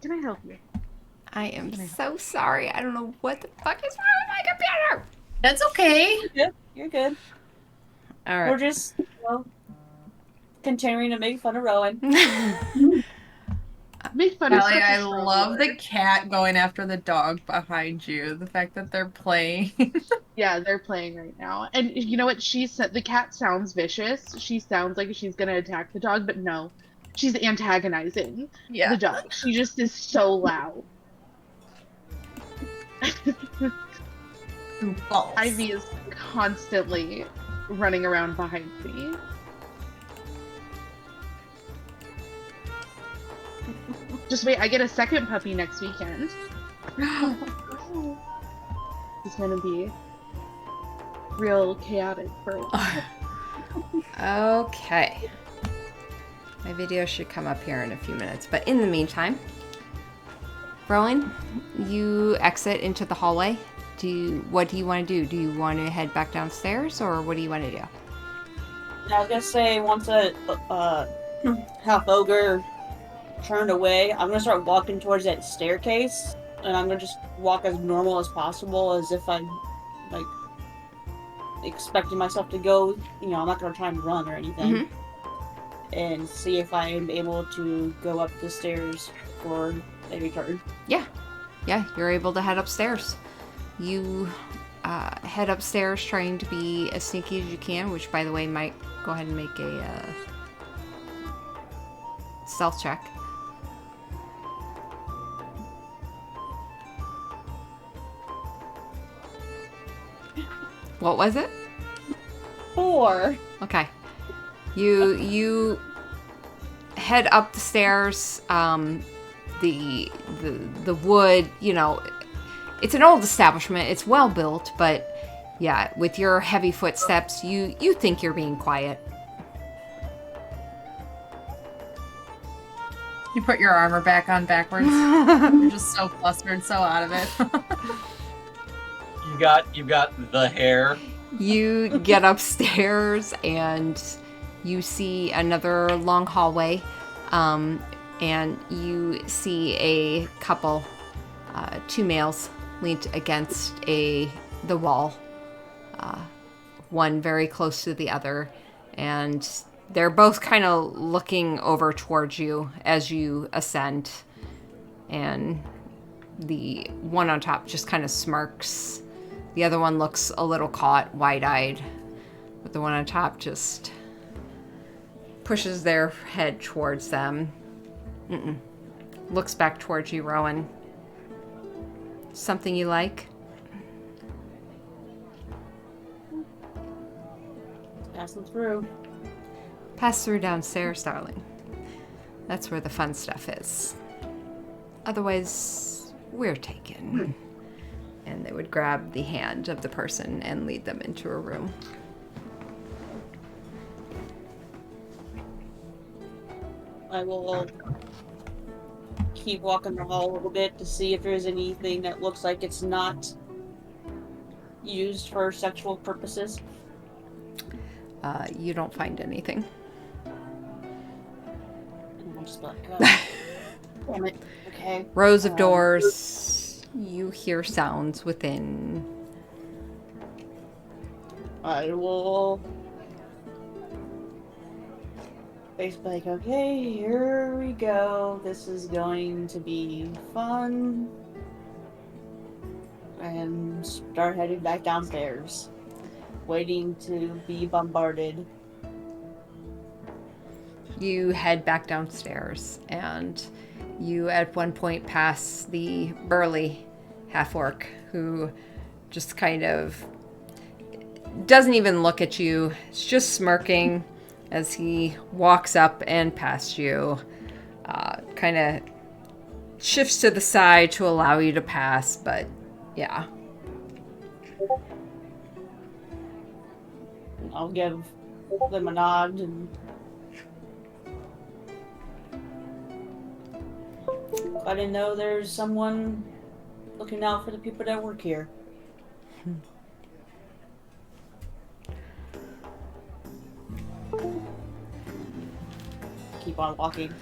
Can I help you? I am so sorry. I don't know what the fuck is wrong with my computer. That's okay. You're good. You're good. All right. We're just, continuing to make fun of Rowan. Make fun is Kelly, such a I strong love the word. cat going after the dog behind you. The fact that they're playing. Yeah, they're playing right now. And you know what? She said the cat sounds vicious. She sounds like she's gonna attack the dog, but no. She's antagonizing the Yeah. dog. She just is so loud. False. Ivy is constantly running around behind me. Just wait, I get a second puppy next weekend. It's gonna be real chaotic for a while. Okay. My video should come up here in a few minutes, but in the meantime, Rowan, you exit into the hallway. What do you want to do? Do you want to head back downstairs, or what do you want to do? I was gonna say, once a half ogre turned away, I'm gonna start walking towards that staircase, and I'm gonna just walk as normal as possible, as if I'm like expecting myself to go. I'm not gonna try and run or anything, and see if I'm able to go up the stairs before they return. Yeah, you're able to head upstairs. You head upstairs trying to be as sneaky as you can, which, by the way, might go ahead and make a stealth check. What was it? 4. Okay. You head up the stairs. The wood, it's an old establishment. It's well built, but yeah, with your heavy footsteps, you think you're being quiet. You put your armor back on backwards. You're just so flustered, so out of it. You got the hair. You get upstairs and you see another long hallway, and you see a couple, 2 males leaned against the wall, one very close to the other, and they're both kind of looking over towards you as you ascend, and the one on top just kind of smirks. The other one looks a little caught, wide-eyed, but the one on top just pushes their head towards them. Looks back towards you, Rowan. Something you like? Passing through. Pass through downstairs, darling. That's where the fun stuff is. Otherwise, we're taken. And they would grab the hand of the person and lead them into a room. I will keep walking the hall a little bit to see if there's anything that looks like it's not used for sexual purposes. You don't find anything. And I'm just like, damn it. Okay. Rows of doors. You hear sounds within. I will basically like, okay, here we go. This is going to be fun. And start heading back downstairs. Waiting to be bombarded. You head back downstairs, and you at one point pass the burly half-orc who just kind of doesn't even look at you. It's just smirking as he walks up and past you, kind of shifts to the side to allow you to pass, but yeah. I'll give them a nod and I didn't know there's someone looking out for the people that work here. Keep on walking.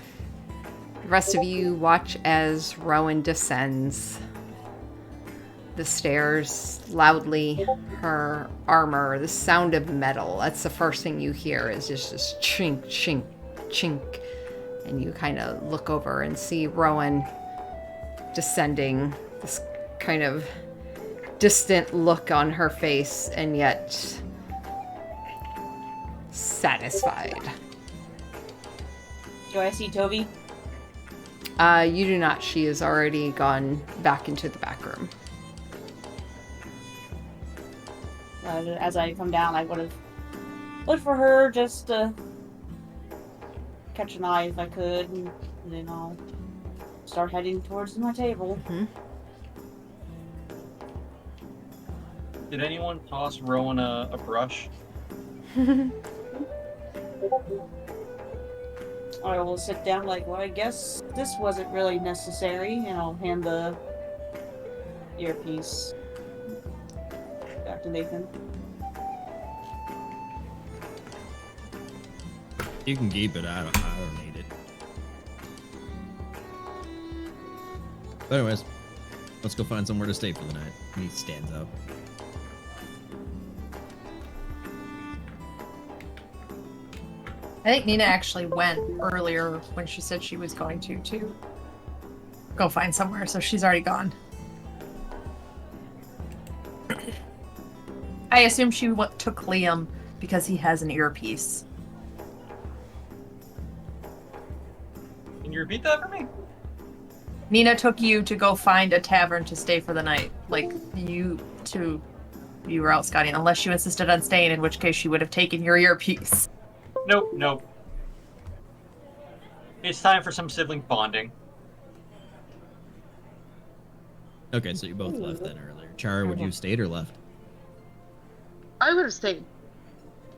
The rest of you watch as Rowan descends the stairs loudly, her armor, the sound of metal. That's the first thing you hear is just this chink, chink, chink. And you kind of look over and see Rowan descending, this kind of distant look on her face, and yet satisfied. Do I see Toby? You do not. She has already gone back into the back room. As I come down, I would have looked for her just to catch an eye if I could, and then I'll start heading towards my table. Mm-hmm. Did anyone toss Rowan a brush? I will sit down like, well, I guess this wasn't really necessary, and I'll hand the earpiece back to Nathan. You can keep it. I don't need it. But anyways, let's go find somewhere to stay for the night. And he stands up. I think Nina actually went earlier when she said she was going to go find somewhere, so she's already gone. I assume she took Liam because he has an earpiece. Can you repeat that for me? Nina took you to go find a tavern to stay for the night. Like, you were out scouting, unless you insisted on staying, in which case she would have taken your earpiece. Nope. It's time for some sibling bonding. Okay, so you both left then earlier. Chara, would you have stayed or left? I would have stayed.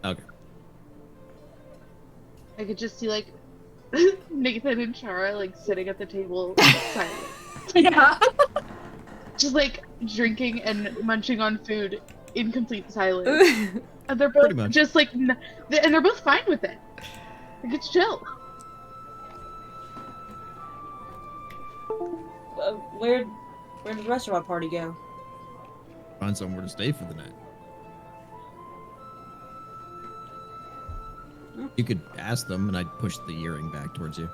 Okay. I could just see like Nathan and Chara like sitting at the table silent. Yeah. Just like drinking and munching on food in complete silence. And they're both Pretty much. just like, and they're both fine with it. Like, it's chill. Where did the rest of our party go? Find somewhere to stay for the night. You could ask them, and I'd push the earring back towards you.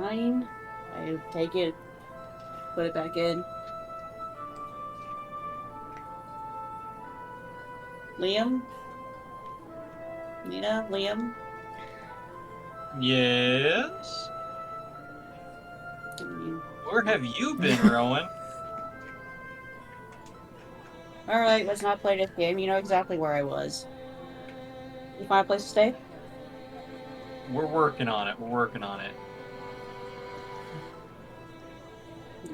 Fine. I take it, put it back in. Liam? Nina? Liam? Yes? Where have you been, Rowan? Alright, let's not play this game. You know exactly where I was. You find a place to stay? We're working on it.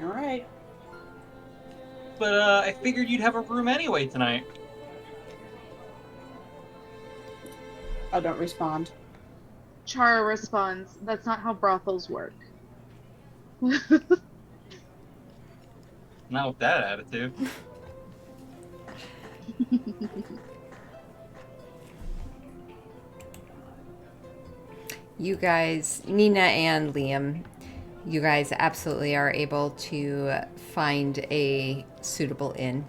Alright. But I figured you'd have a room anyway tonight. I don't respond. Chara responds, "That's not how brothels work." Not with that attitude. You guys, Nina and Liam, you guys absolutely are able to find a suitable inn.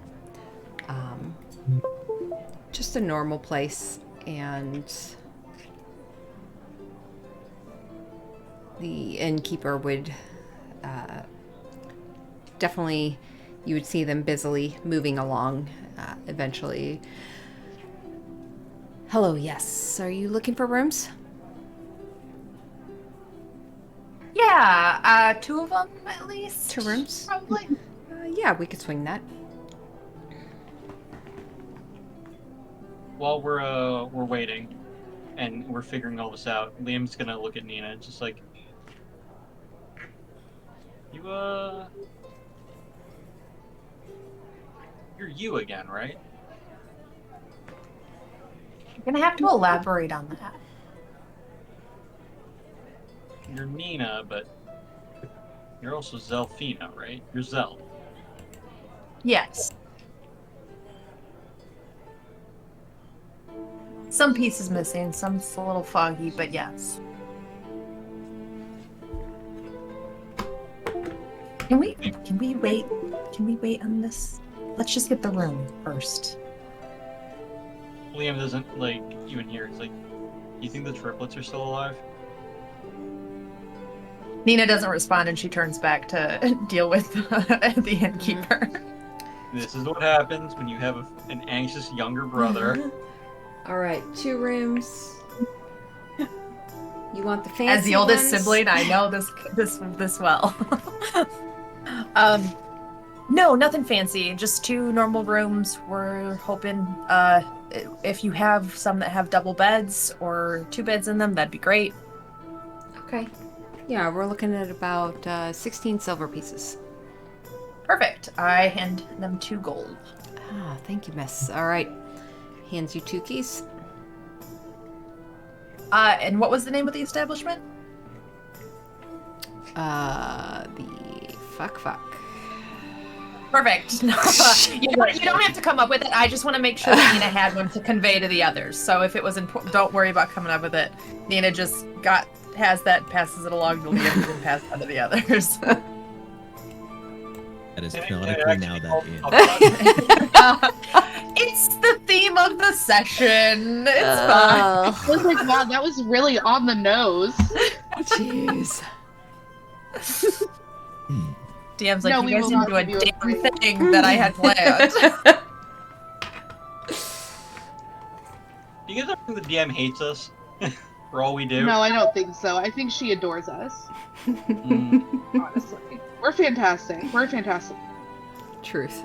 Just a normal place, and the innkeeper would definitely, you would see them busily moving along eventually. Hello, yes. Are you looking for rooms? Yeah, 2 of them at least. 2 rooms? Probably. Yeah, we could swing that. While we're waiting and we're figuring all this out, Liam's gonna look at Nina and just like, you're you again, right? You're gonna have to elaborate on that. You're Nina, but you're also Zelfina, right? You're Zel. Yes. Some pieces missing, some's a little foggy, but yes. Can we wait? Can we wait on this? Let's just get the room first. Liam doesn't like even hear. It's like, you think the triplets are still alive? Nina doesn't respond, and she turns back to deal with the innkeeper. This is what happens when you have an anxious younger brother. All right, 2 rooms. You want the fancy As the oldest ones? sibling, I know this well. No, nothing fancy. Just 2 normal rooms. We're hoping if you have some that have double beds or 2 beds in them, that'd be great. Okay. Yeah, we're looking at about 16 silver pieces. Perfect. I hand them 2 gold. Ah, thank you, miss. All right. Hands you 2 keys. And what was the name of the establishment? The fuck. Perfect. No, you don't have to come up with it. I just want to make sure that Nina had one to convey to the others. So if it was important, don't worry about coming up with it. Nina just has that, passes it along. You'll be able to pass on to the others. That is And it canonically now actually that in. It's the theme of the session. It's fine. I was like, wow, that was really on the nose. Jeez. DM's like, No, you we guys will didn't not do a give you a damn break." thing that I had planned. Do you guys ever think the DM hates us for all we do? No, I don't think so. I think she adores us. Mm. Honestly, we're fantastic. We're fantastic. Truth.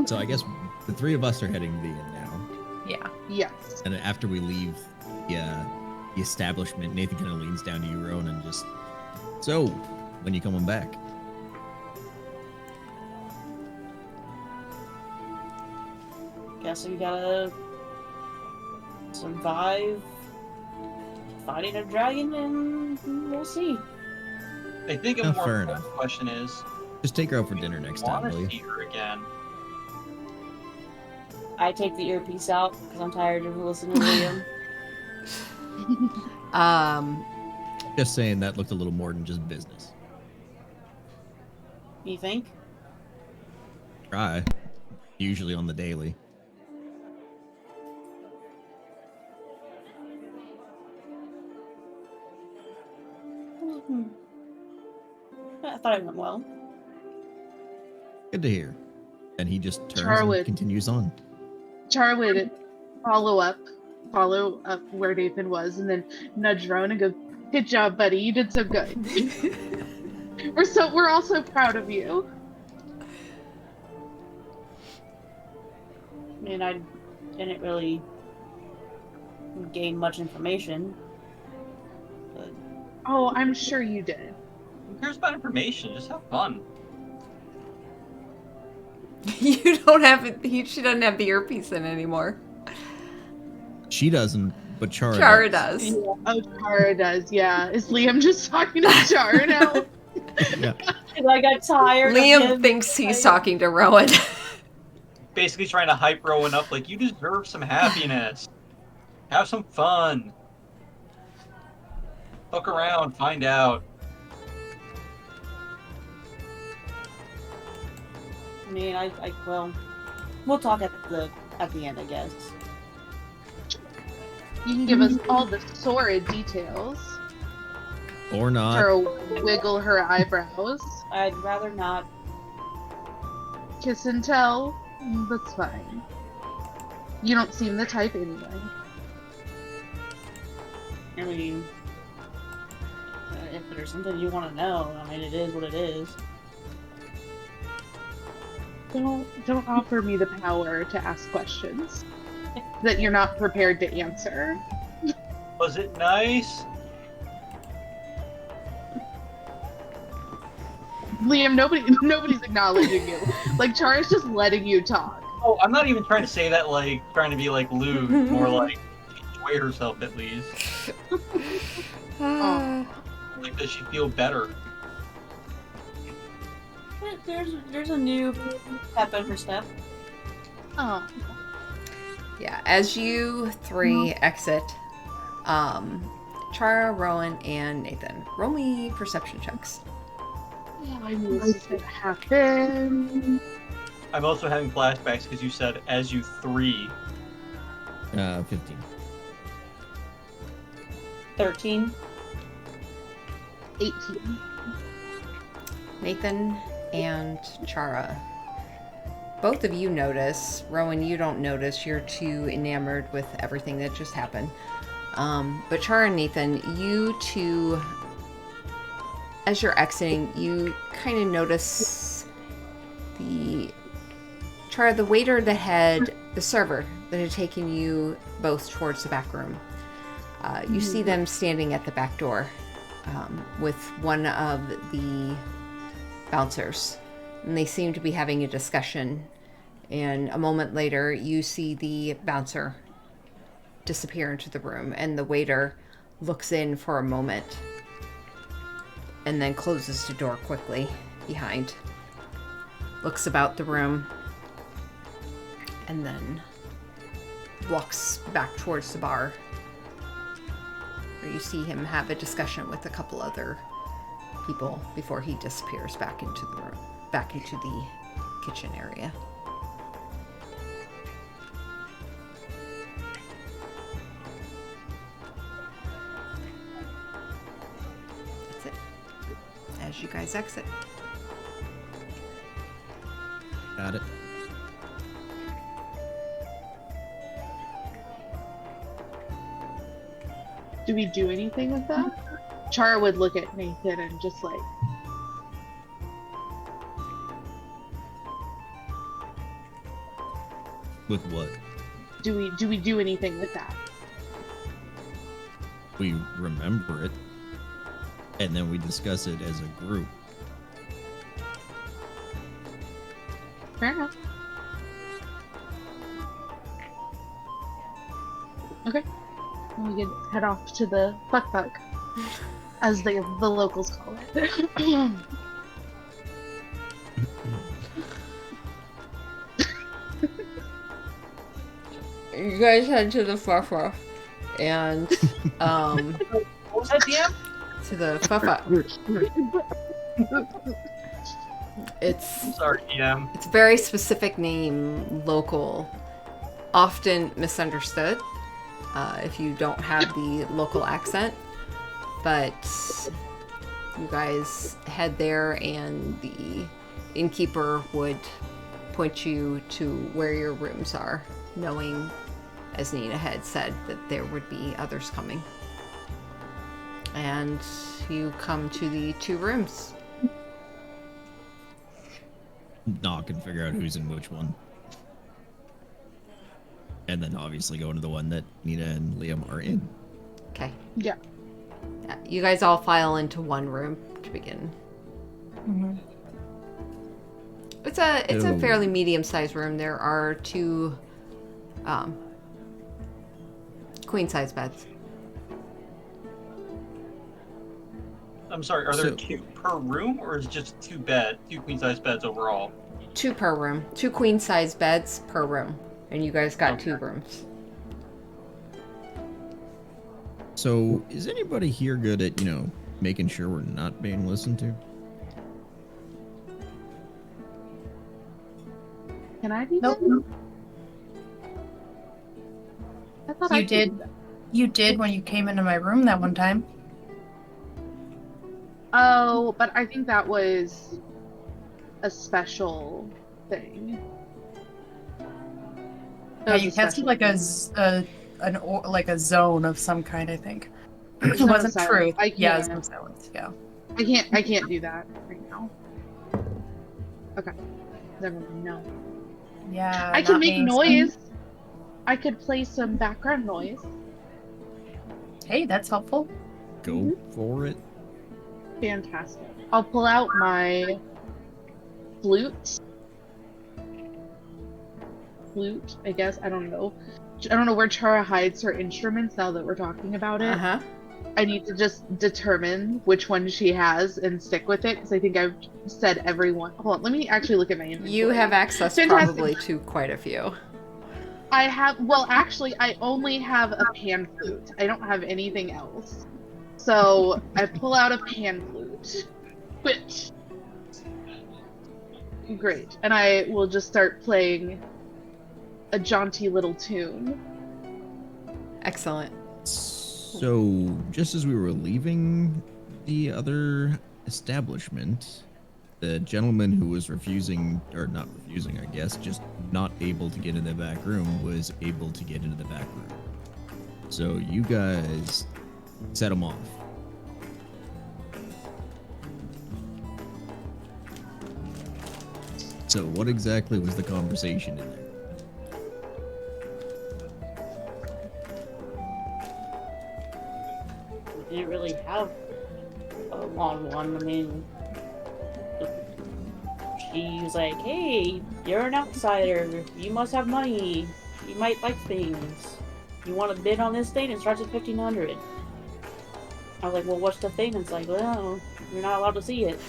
So I guess the 3 of us are heading to the inn now. Yeah. Yes. And after we leave the establishment, Nathan kind of leans down to you, Rowan, and just, so, when you coming back? Guess we gotta survive fighting a dragon, and we'll see. I think a Oh, more fair important enough. question is, Just take her out for dinner next time, want will to you? see her again? I take the earpiece out because I'm tired of listening to Liam. Just saying that looked a little more than just business. You think? Try. Usually on the daily. I thought it went well. Good to hear. And he just turns Charwood. and continues on. Char would follow up where Nathan was, and then nudge Rowan and go, "Good job, buddy. You did so good. We're all so proud of you." I mean, I didn't really gain much information. But Oh, I'm sure you did. Who cares about information? Just have fun. You don't have it. She doesn't have the earpiece in anymore. She doesn't, but Chara, Chara does. does. Oh, Chara does. Yeah. Is Liam just talking to Chara now? Yeah. I got tired. of Liam him. thinks he's talking to Rowan. Basically trying to hype Rowan up, like, you deserve some happiness. Have some fun. Look around, find out. I mean, well, we'll talk at the end, I guess. You can give us all the sordid details. Or not. Chara wiggle her eyebrows. I'd rather not. Kiss and tell. That's fine. You don't seem the type anyway. I mean, if there's something you want to know, I mean, it is what it is. Don't offer me the power to ask questions that you're not prepared to answer. Was it nice? Liam, nobody's acknowledging you. Like, Chara's just letting you talk. Oh, I'm not even trying to say that, like, trying to be, like, lewd. More like, she enjoyed herself, at least. Like, does she feel better? There's a new pep in her step. Oh. Yeah, as you 3 exit, Chara, Rowan, and Nathan, roll me perception checks. I knew this was gonna happen. I'm also having flashbacks because you said as you 3. 15. 13. 18. Nathan and Chara. Both of you notice. Rowan, you don't notice. You're too enamored with everything that just happened. But Chara and Nathan, you two, as you're exiting, you kind of notice Chara, the waiter that had, the server that had taken you both towards the back room. You see them standing at the back door with one of the bouncers. And they seem to be having a discussion. And a moment later, you see the bouncer disappear into the room. And the waiter looks in for a moment. And then closes the door quickly behind. Looks about the room. And then walks back towards the bar. Where you see him have a discussion with a couple other people before he disappears back into the room, back into the kitchen area. That's it. As you guys exit. Got it. Do we do anything with that? Chara would look at Nathan and just like, With what? do we do anything with that? We remember it, and then we discuss it as a group. Fair enough. Okay. We can head off to the fuck, as the locals call it. You guys head to the fuck and What was that, DM? to the fuck. It's Sorry, DM. It's a very specific name, local, often misunderstood if you don't have the local accent. But you guys head there and the innkeeper would point you to where your rooms are, knowing, as Nina had said, that there would be others coming. And you come to the 2 rooms. Knock and figure out who's in which one. And then obviously go into the one that Nina and Liam are in. Okay. Yeah. You guys all file into one room to begin. Mm-hmm. It's a Ew. fairly medium-sized room. There are 2 queen-size beds. I'm sorry, are there So- 2 per room, or is it just 2 queen-size beds overall? 2 per room. 2 queen-size beds per room. And you guys got 2 rooms. So, is anybody here good at, making sure we're not being listened to? Can I do Nope. that? I thought I You could did. do that. You did when you came into my room that one time. Oh, but I think that was a special thing. That Yeah, was you a had special like thing. like a zone of some kind, I think. It Zone of wasn't silence. true. I Yeah, can't. zone of silence. Yeah. I can't do that right now. Okay. Never mind. No. Yeah. I can not make me, so- noise. I could play some background noise. Hey, that's helpful. Go for it. Fantastic. I'll pull out my flute. Flute, I guess. I don't know. I don't know where Chara hides her instruments now that we're talking about it. Uh-huh. I need to just determine which one she has and stick with it because I think I've said every one. Hold on, let me actually look at my inventory. You have access Fantastic. probably to quite a few. I have. Well, actually, I only have a pan flute. I don't have anything else. So I pull out a pan flute, which Great. And I will just start playing a jaunty little tune. Excellent. So, just as we were leaving the other establishment, the gentleman who was refusing, or not refusing, I guess, just not able to get in the back room was able to get into the back room. So, you guys set him off. So, what exactly was the conversation in there? We didn't really have a long one. I mean, she's like, "Hey, you're an outsider. You must have money. You might like things. You want to bid on this thing? It starts at 1,500." I was like, "Well, what's the thing?" It's like, "Well, you're not allowed to see it."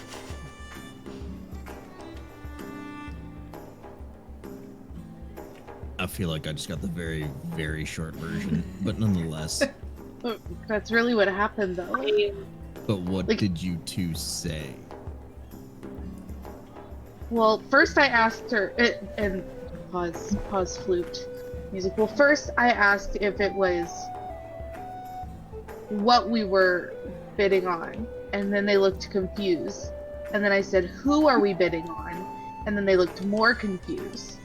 I feel like I just got the very, very short version, but nonetheless. That's really what happened, though. But what Like- did you two say? Well, first I asked her, and pause flute music. Well, first I asked if it was what we were bidding on, and then they looked confused. And then I said, "Who are we bidding on?" And then they looked more confused.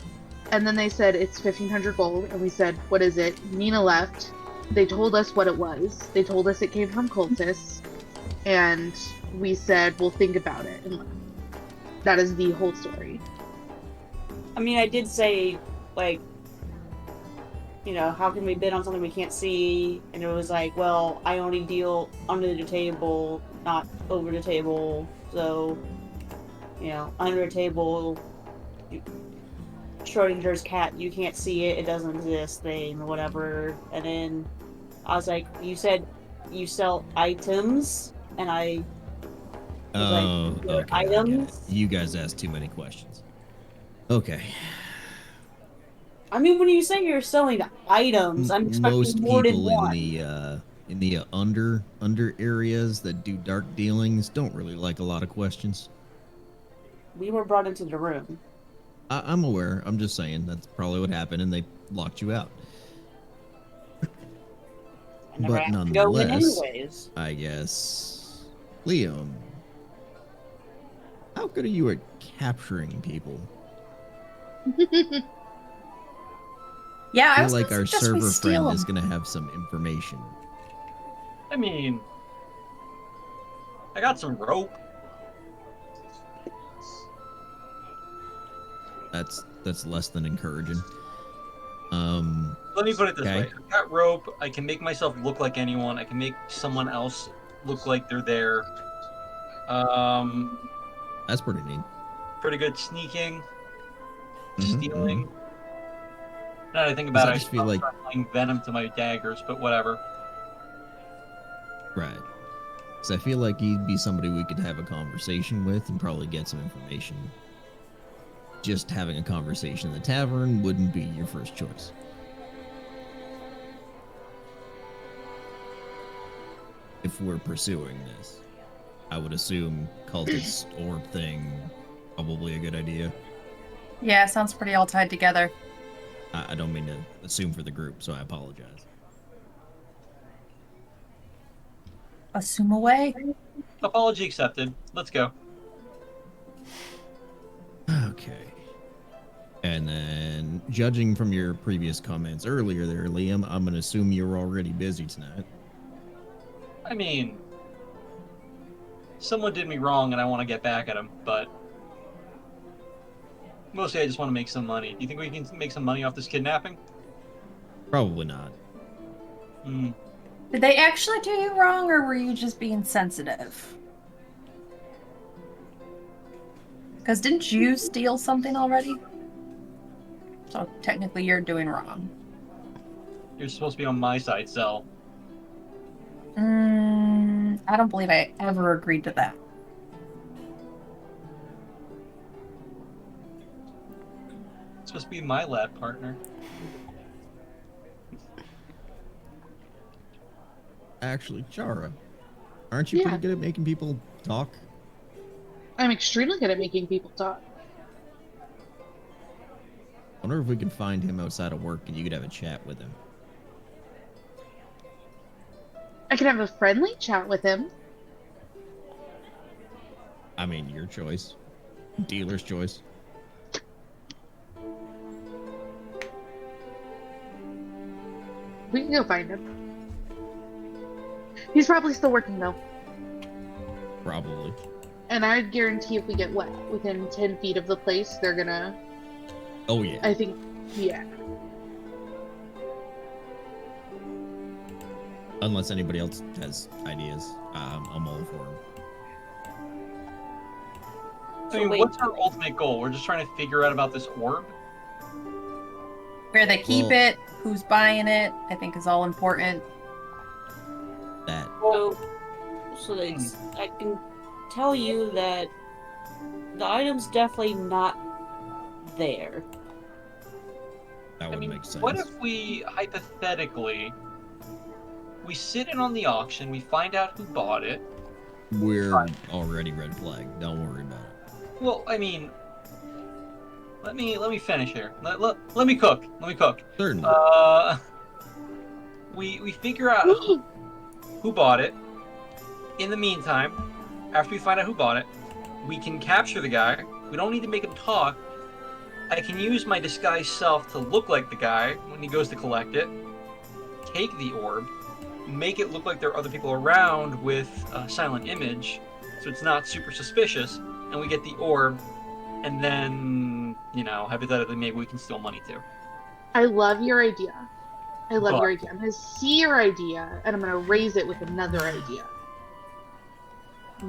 And then they said, "It's 1,500 gold," and we said, "What is it?" Nina left. They told us what it was. They told us it came from cultists, and we said, "We'll think about it," and left. That is the whole story. I mean, I did say, like, you know, how can we bid on something we can't see? And it was like, well, I only deal under the table, not over the table. So, you know, under a table, Schrodinger's cat, you can't see it, it doesn't exist thing, or whatever. And then I was like, you said you sell items, and I Oh, your okay. I get it. items? You guys asked too many questions. Okay. I mean, when you say you're selling items, I'm expecting Most more than people one. in the under areas that do dark dealings don't really like a lot of questions. We were brought into the room. I'm aware. I'm just saying that's probably what happened, and they locked you out. I never But had to go in nonetheless, anyways. I guess, Liam, how good are you at capturing people? Yeah, I I was feel like gonna our suggest we server steal friend is 'em. going to have some information. I mean, I got some rope. That's less than encouraging. Let me put it this Okay. way: I got rope. I can make myself look like anyone. I can make someone else look like they're there. That's pretty neat. Pretty good sneaking, Mhm, stealing. Now that I think 'Cause about I it, I just should feel probably like- start applying venom to my daggers, but whatever. Right. So I feel like he'd be somebody we could have a conversation with and probably get some information. Just having a conversation in the tavern wouldn't be your first choice. If we're pursuing this, I would assume cultist orb thing probably a good idea. Yeah, sounds pretty all tied together. I don't mean to assume for the group, so I apologize. Assume away. Apology accepted. Let's go. Okay. And then, judging from your previous comments earlier there, Liam, I'm going to assume you're already busy tonight. I mean, someone did me wrong, and I want to get back at them, but mostly I just want to make some money. Do you think we can make some money off this kidnapping? Probably not. Hmm. Did they actually do you wrong, or were you just being sensitive? Because didn't you steal something already? So technically you're doing wrong. You're supposed to be on my side, Cell. I don't believe I ever agreed to that. It's supposed to be my lab partner. Actually, Chara, aren't you Yeah. pretty good at making people talk? I'm extremely good at making people talk. Wonder if we could find him outside of work and you could have a chat with him. I can have a friendly chat with him. I mean, your choice. Dealer's choice. We can go find him. He's probably still working though. Probably. And I'd guarantee if we get within 10 feet of the place, they're gonna. Oh, yeah. I think, yeah. Unless anybody else has ideas, I'm all for them. I mean, wait. what's our ultimate goal? We're just trying to figure out about this orb. Where they keep Well- it, who's buying it, I think is all important. That. So it's, I can tell you that the item's definitely not there. That I would mean, make sense. what if we hypothetically we sit in on the auction, we find out who bought it. We're Fine. already red flag. Don't worry about it. Well, I mean, let me finish here. Let me cook. Let me cook. Certainly. We figure out who bought it. In the meantime, after we find out who bought it, we can capture the guy. We don't need to make him talk. I can use my disguised self to look like the guy when he goes to collect it. Take the orb, make it look like there are other people around with a silent image, so it's not super suspicious, and we get the orb, and then, you know, hypothetically, maybe we can steal money too. I love your idea. I love But- your idea. I'm gonna see your idea, and I'm gonna raise it with another idea.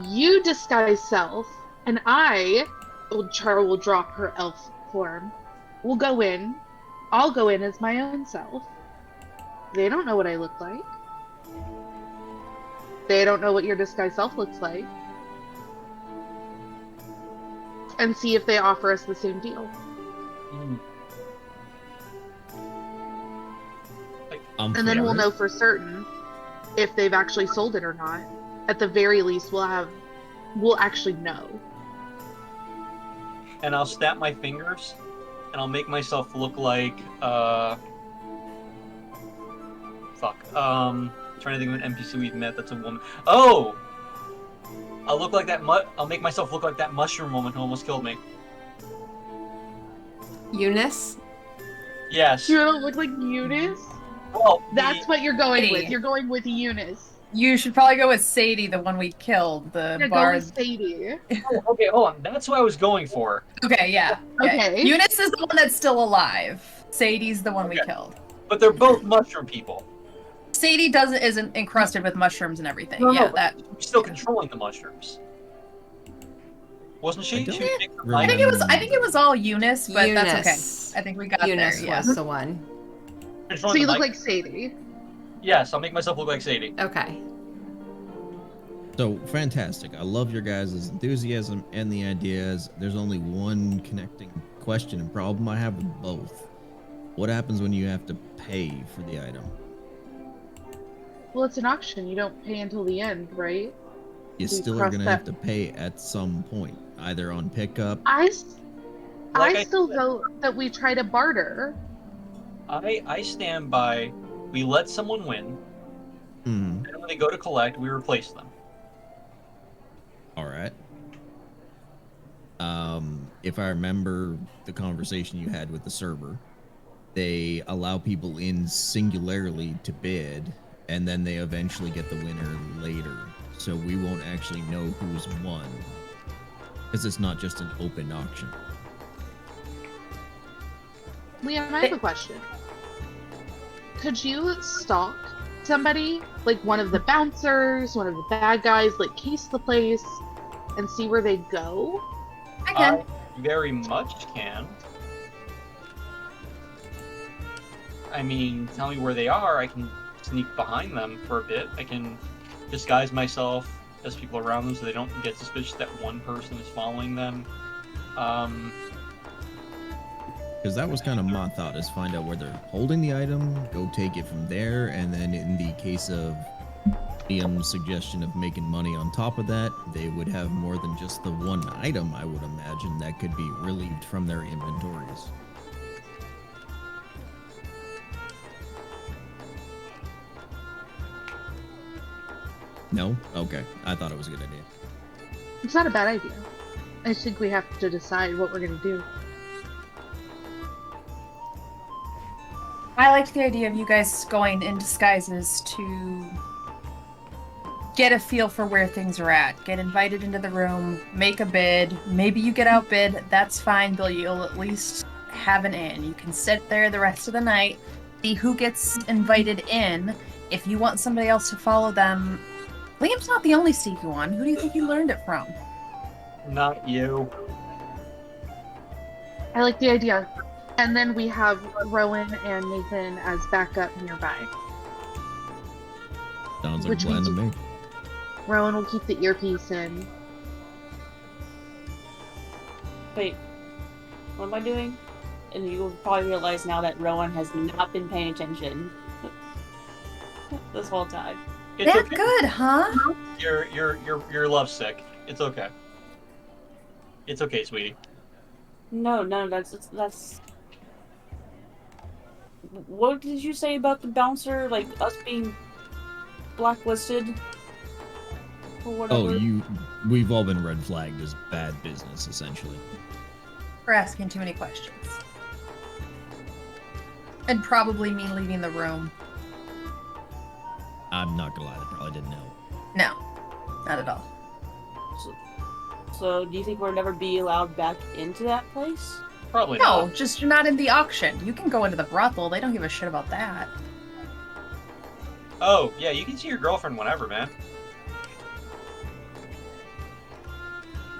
You disguise self, and Char will drop her elf form. We'll go in. I'll go in as my own self. They don't know what I look like. They don't know what your disguised self looks like. And see if they offer us the same deal. I'm And then for we'll it. know for certain if they've actually sold it or not. At the very least, we'll actually know. And I'll snap my fingers, and I'll make myself look like, trying to think of an NPC we've met that's a woman. Oh! I'll look like that I'll make myself look like that mushroom woman who almost killed me. Eunice? Yes. You don't look like Eunice? Well, That's what you're going Sadie. with. You're going with Eunice. You should probably go with Sadie, the one we killed, the You're going bard. with Sadie. okay, hold on. That's what I was going for. Okay, yeah. Okay. Eunice is the one that's still alive. Sadie's the one we Okay. killed. But they're both mushroom people. Sadie isn't encrusted with mushrooms and everything. No, yeah, but that. she's still controlling the mushrooms. Wasn't she? I don't She was making her remember. I think it was all Eunice, but that's okay. Eunice. I think we got Eunice there. Yeah. was the one. So controlling you the look mic. like Sadie. Yes, I'll make myself look like Sadie. Okay. So fantastic. I love your guys' enthusiasm and the ideas. There's only one connecting question and problem I have with both. What happens when you have to pay for the item? Well, it's an auction. You don't pay until the end, right? You We still are cross gonna that- have to pay at some point, either on pickup. I Like still said, vote that we try to barter. I stand by. We let someone win, Hmm. and when they go to collect, we replace them. All right. If I remember the conversation you had with the server, they allow people in singularly to bid, and then they eventually get the winner later. So we won't actually know who's won, because it's not just an open auction. Liam, I have a question. Could you stalk somebody, like one of the bouncers, one of the bad guys, like case the place and see where they go? I can. I very much can. I mean, tell me where they are. I can sneak behind them for a bit. I can disguise myself as people around them so they don't get suspicious that one person is following them. Because that was kind of my thought, is find out where they're holding the item, go take it from there, and then in the case of Liam's suggestion of making money on top of that, they would have more than just the one item, I would imagine, that could be relieved from their inventories. No? Okay. I thought it was a good idea. It's not a bad idea. I just think we have to decide what we're gonna do. I liked the idea of you guys going in disguises to get a feel for where things are at. Get invited into the room, make a bid. Maybe you get outbid, that's fine, but you'll at least have an in. You can sit there the rest of the night, see who gets invited in. If you want somebody else to follow them, Liam's not the only sneaky one. Who do you think you learned it from? Not you. I like the idea. And then we have Rowan and Nathan as backup nearby. Sounds like Which a plan to means- me. Rowan will keep the earpiece in. Wait, what am I doing? And you will probably realize now that Rowan has not been paying attention this whole time. It's That okay. good, huh? You're lovesick. It's okay. It's okay, sweetie. No, that's. What did you say about the bouncer? Like us being blacklisted or whatever? Oh, we've all been red flagged as bad business, essentially. We're asking too many questions. And probably me leaving the room. I'm not gonna lie, they probably didn't know. No, not at all. So do you think we'll never be allowed back into that place? Probably No, not. just you're not in the auction. You can go into the brothel. They don't give a shit about that. Oh, yeah, you can see your girlfriend whenever, man.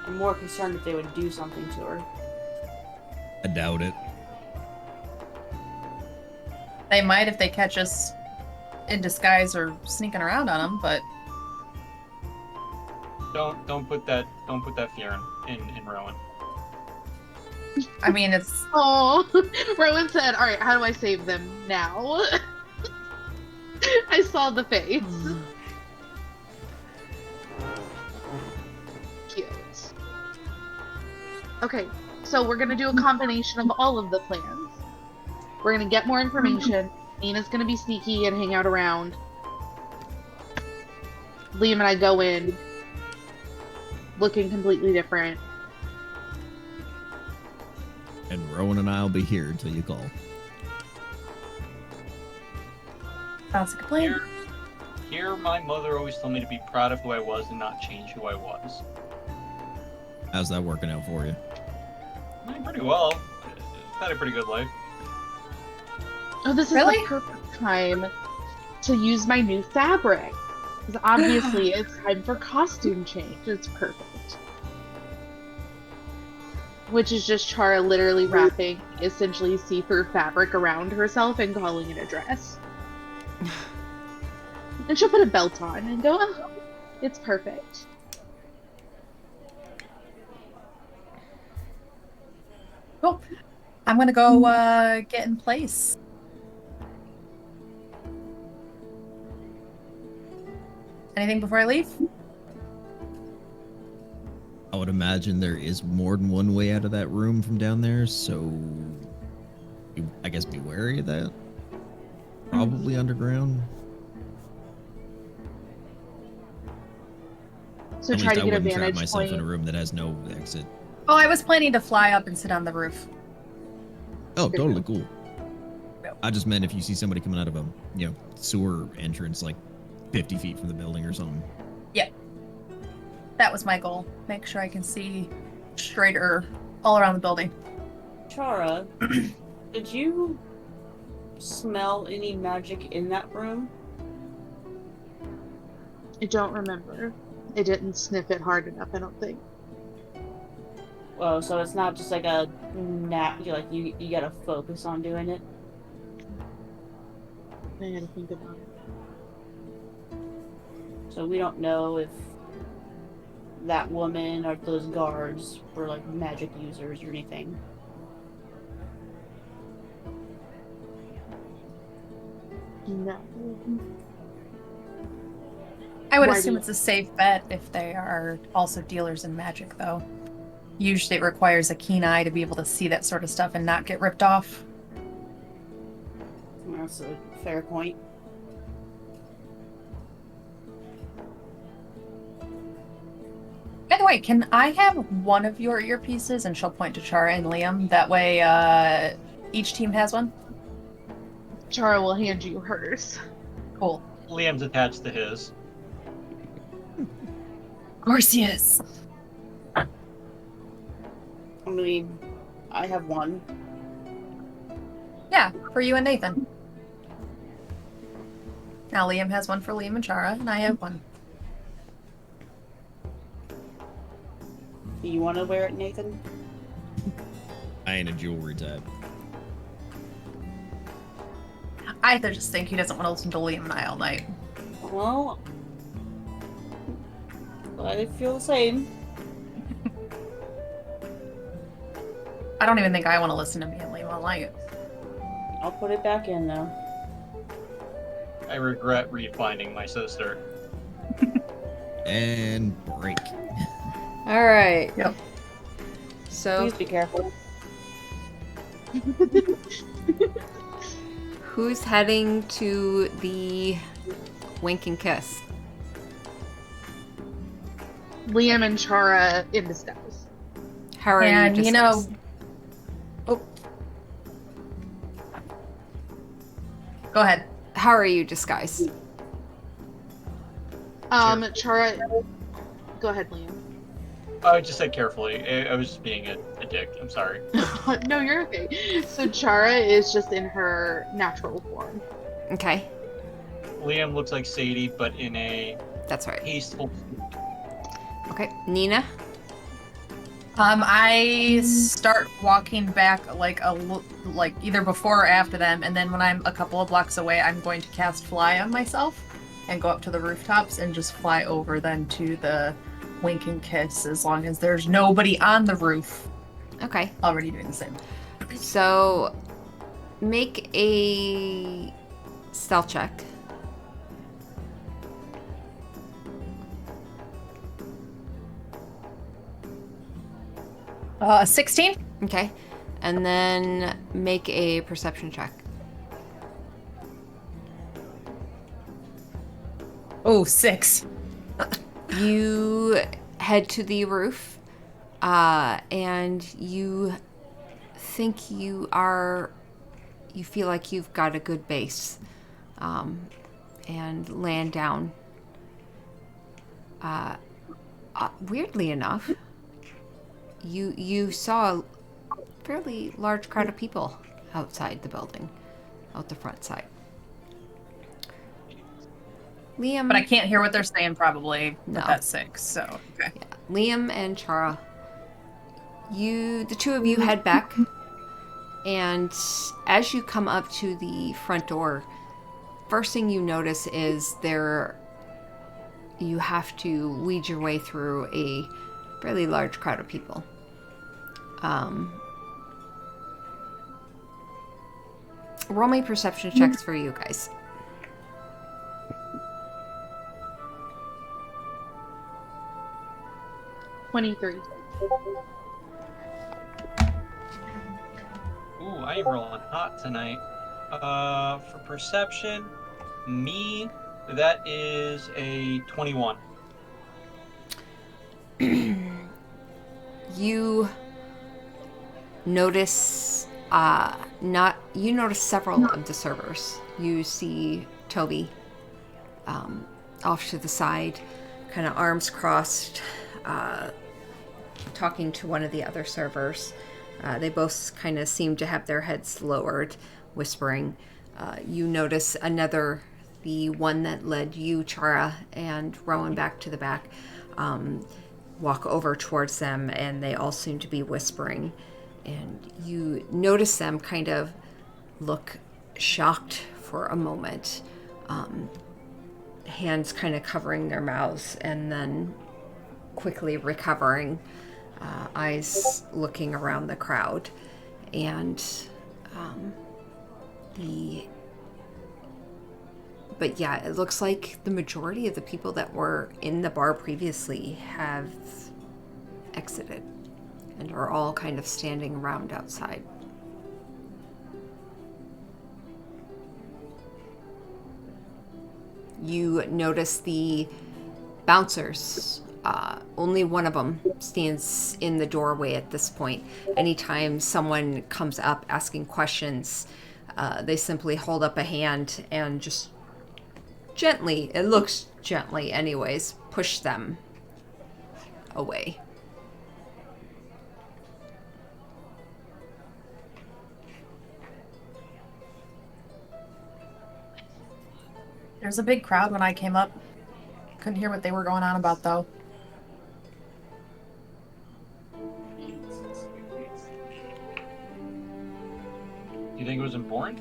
I'm more concerned if they would do something to her. I doubt it. They might if they catch us in disguise or sneaking around on them, but Don't put that fear in Rowan. I mean it's Oh, Rowan said, "All right, how do I save them now?" I saw the face. Cute. Okay, so we're gonna do a combination of all of the plans. We're gonna get more information. Nina's gonna be sneaky and hang out around. Liam and I go in, looking completely different. And Rowan and I'll be here until you call. sounds like a plan. Here, my mother always told me to be proud of who I was and not change who I was. How's that working out for you? Pretty well. I've had a pretty good life. Oh, this is Really? the perfect time to use my new fabric. Because obviously it's time for costume change. It's perfect. Which is just Chara literally wrapping essentially see-through fabric around herself and calling it a dress. And she'll put a belt on and go, oh, it's perfect. Cool. I'm gonna go get in place. Anything before I leave? I would imagine there is more than one way out of that room from down there, so I guess be wary of that. Probably underground. So At try least to I get a wouldn't trap vantage myself point. in a room that has no exit. Oh, I was planning to fly up and sit on the roof. Oh, totally cool. Yep. I just meant if you see somebody coming out of a sewer entrance like 50 feet from the building or something. That was my goal. Make sure I can see straighter all around the building. Chara, did you smell any magic in that room? I don't remember. I didn't sniff it hard enough, I don't think. Well, so it's not just like a you gotta focus on doing it. I gotta think about it. So we don't know if that woman or those guards were like magic users or anything. No. I would Why assume do you- it's a safe bet if they are also dealers in magic, though. Usually it requires a keen eye to be able to see that sort of stuff and not get ripped off. That's a fair point. way, can I have one of your earpieces? And she'll point to Chara and Liam. That way, each team has one. Chara will hand you hers. Cool. Liam's attached to his. Of course he is. I mean, I have one. Yeah, for you and Nathan. Now Liam has one for Liam and Chara, and I have one. Do you want to wear it, Nathan? I ain't a jewelry type. I just think he doesn't want to listen to Liam and I all night. Well, I feel the same. I don't even think I want to listen to me and Liam all night. I'll put it back in now. I regret refinding my sister. And break. All right. Yep. So, Please be careful. who's heading to the wink and kiss? Liam and Chara in disguise. How are And, you you know- disguised? Go ahead. How are you disguised? Chara. Go ahead, Liam. I just said carefully. I was just being a dick. I'm sorry. No, you're okay. So Chara is just in her natural form. Okay, Liam looks like Sadie, but in a that's right. tasteful. Okay, Nina. I start walking back like either before or after them, and then when I'm a couple of blocks away, I'm going to cast Fly on myself and go up to the rooftops and just fly over then to the wink and kiss, as long as there's nobody on the roof Okay, already doing the same. so make a stealth check. 16? Okay, and then make a perception check. Oh, 6. You head to the roof, and you think you feel like you've got a good base, and land down. Weirdly enough, you saw a fairly large crowd of people outside the building, out the front side. Liam, But I can't hear what they're saying probably No. with that 6, so okay. Liam and Chara, the two of you head back, and as you come up to the front door, first thing you notice is you have to weed your way through a fairly large crowd of people. Roll me perception checks for you guys. 23. Ooh, I am rolling hot tonight. For perception, that is a 21. You notice several of the servers. You see Toby off to the side, kind of arms crossed, talking to one of the other servers. They both kind of seem to have their heads lowered, whispering. You notice the one that led you, Chara, and Rowan back to the back, walk over towards them, and they all seem to be whispering. And you notice them kind of look shocked for a moment, hands kind of covering their mouths, and then quickly recovering, eyes looking around the crowd. And but yeah, it looks like the majority of the people that were in the bar previously have exited and are all kind of standing around outside. You notice the bouncers Only one of them stands in the doorway at this point. Anytime someone comes up asking questions, they simply hold up a hand and just gently, it looks gently anyways, push them away. There's a big crowd when I came up. Couldn't hear what they were going on about, though. Do you think it was important?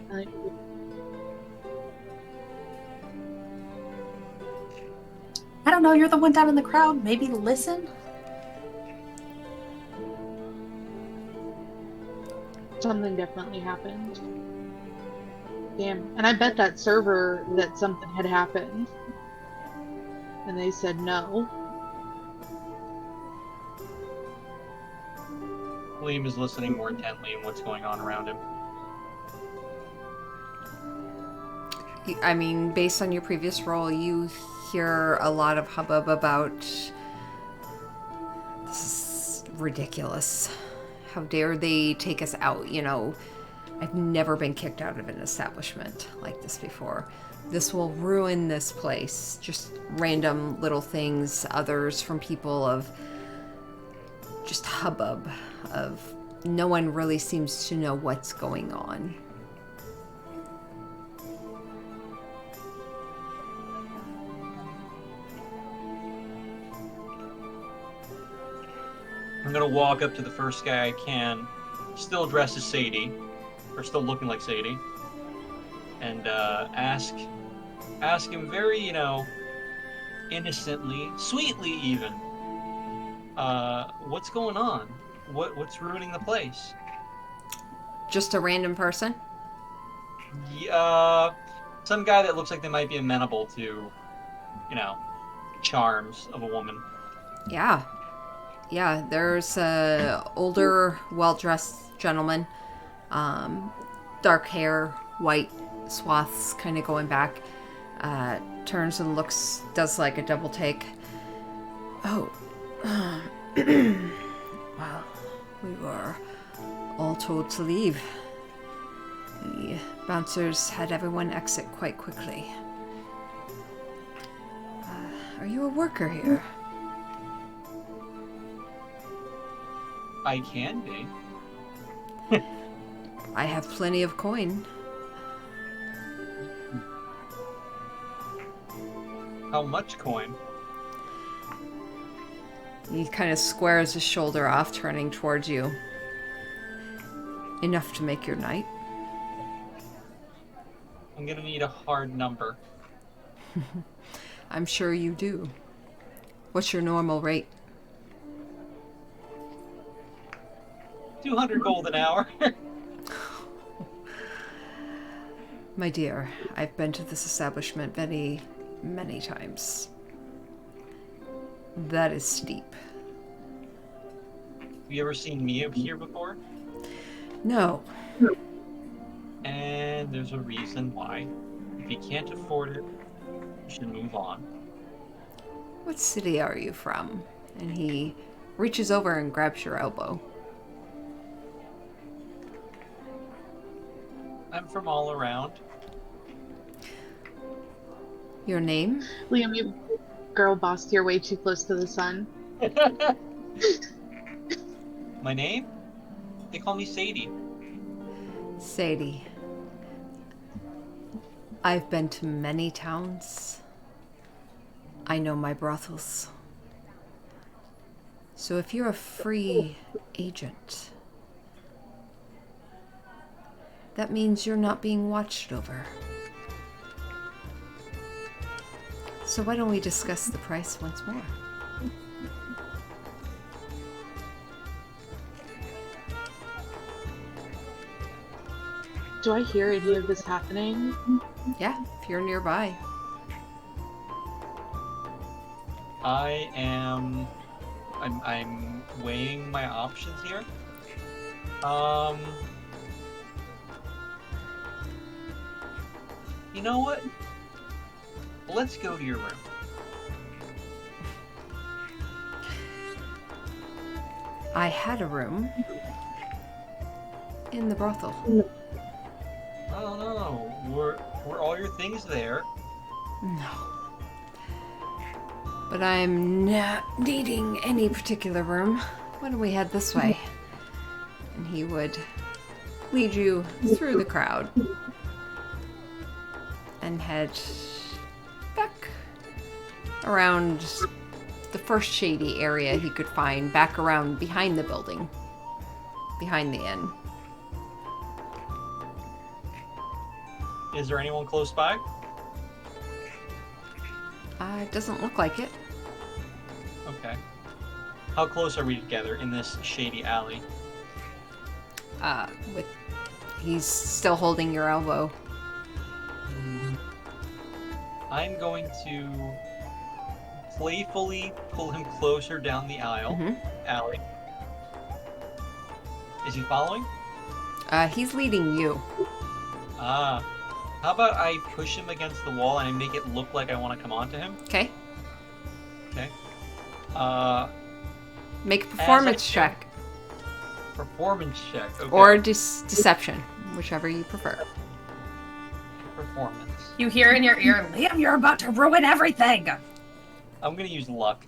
I don't know, you're the one down in the crowd. Maybe listen? Something definitely happened. Damn. And I bet that server that something had happened. And they said no. Liam is listening more intently in what's going on around him. I mean, based on your previous role, you hear a lot of hubbub about this is ridiculous. How dare they take us out? You know, I've never been kicked out of an establishment like this before. This will ruin this place. Just random little things, others from people of just hubbub of no one really seems to know what's going on. I'm gonna walk up to the first guy I can, still dressed as Sadie, or still looking like Sadie, and ask him very, innocently, sweetly even, what's going on? What's ruining the place? Just a random person? Some guy that looks like they might be amenable to, charms of a woman. Yeah, there's a older, well-dressed gentleman, dark hair, white swaths kind of going back, turns and does like a double take. Oh, well, we were all told to leave. The bouncers had everyone exit quite quickly. Are you a worker here? I can be. I have plenty of coin. How much coin? He kind of squares his shoulder off, turning towards you. Enough to make your night. I'm gonna need a hard number. I'm sure you do. What's your normal rate? 200 gold an hour. My dear, I've been to this establishment many, many times. That is steep. Have you ever seen me up here before? No. And there's a reason why. If you can't afford it, you should move on. What city are you from? And he reaches over and grabs your elbow. I'm from all around. Your name? Liam, you girl bossed your way too close to the sun. My name? They call me Sadie. Sadie. I've been to many towns. I know my brothels. So if you're a free agent, that means you're not being watched over. So why don't we discuss the price once more? Do I hear any of this happening? Yeah, if you're nearby. I'm weighing my options here. You know what? Let's go to your room. I had a room in the brothel. Oh no. Were all your things there? No. But I'm not needing any particular room. Why don't we head this way? And he would lead you through the crowd and head back around the first shady area he could find, back around behind the building, behind the inn. Is there anyone close by? It doesn't look like it. Okay. How close are we together in this shady alley? He's still holding your elbow. I'm going to playfully pull him closer down the alley. Is he following? He's leading you. How about I push him against the wall and I make it look like I want to come onto him? Okay. Okay. Make a performance check. Performance check. Okay. Or deception, whichever you prefer. Performance. You hear in your ear, Liam, you're about to ruin everything. I'm gonna use luck.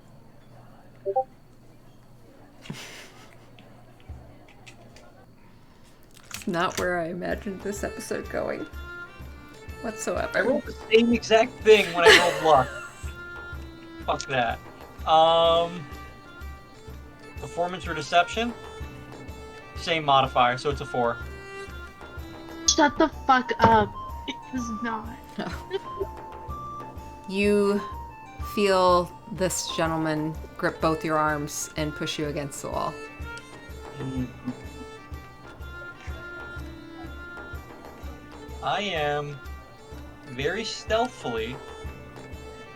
It's not where I imagined this episode going whatsoever. I rolled the same exact thing when I rolled luck. Fuck that. Performance or deception? Same modifier, so it's a 4. Shut the fuck up. It is not. You feel this gentleman grip both your arms and push you against the wall. I am very stealthily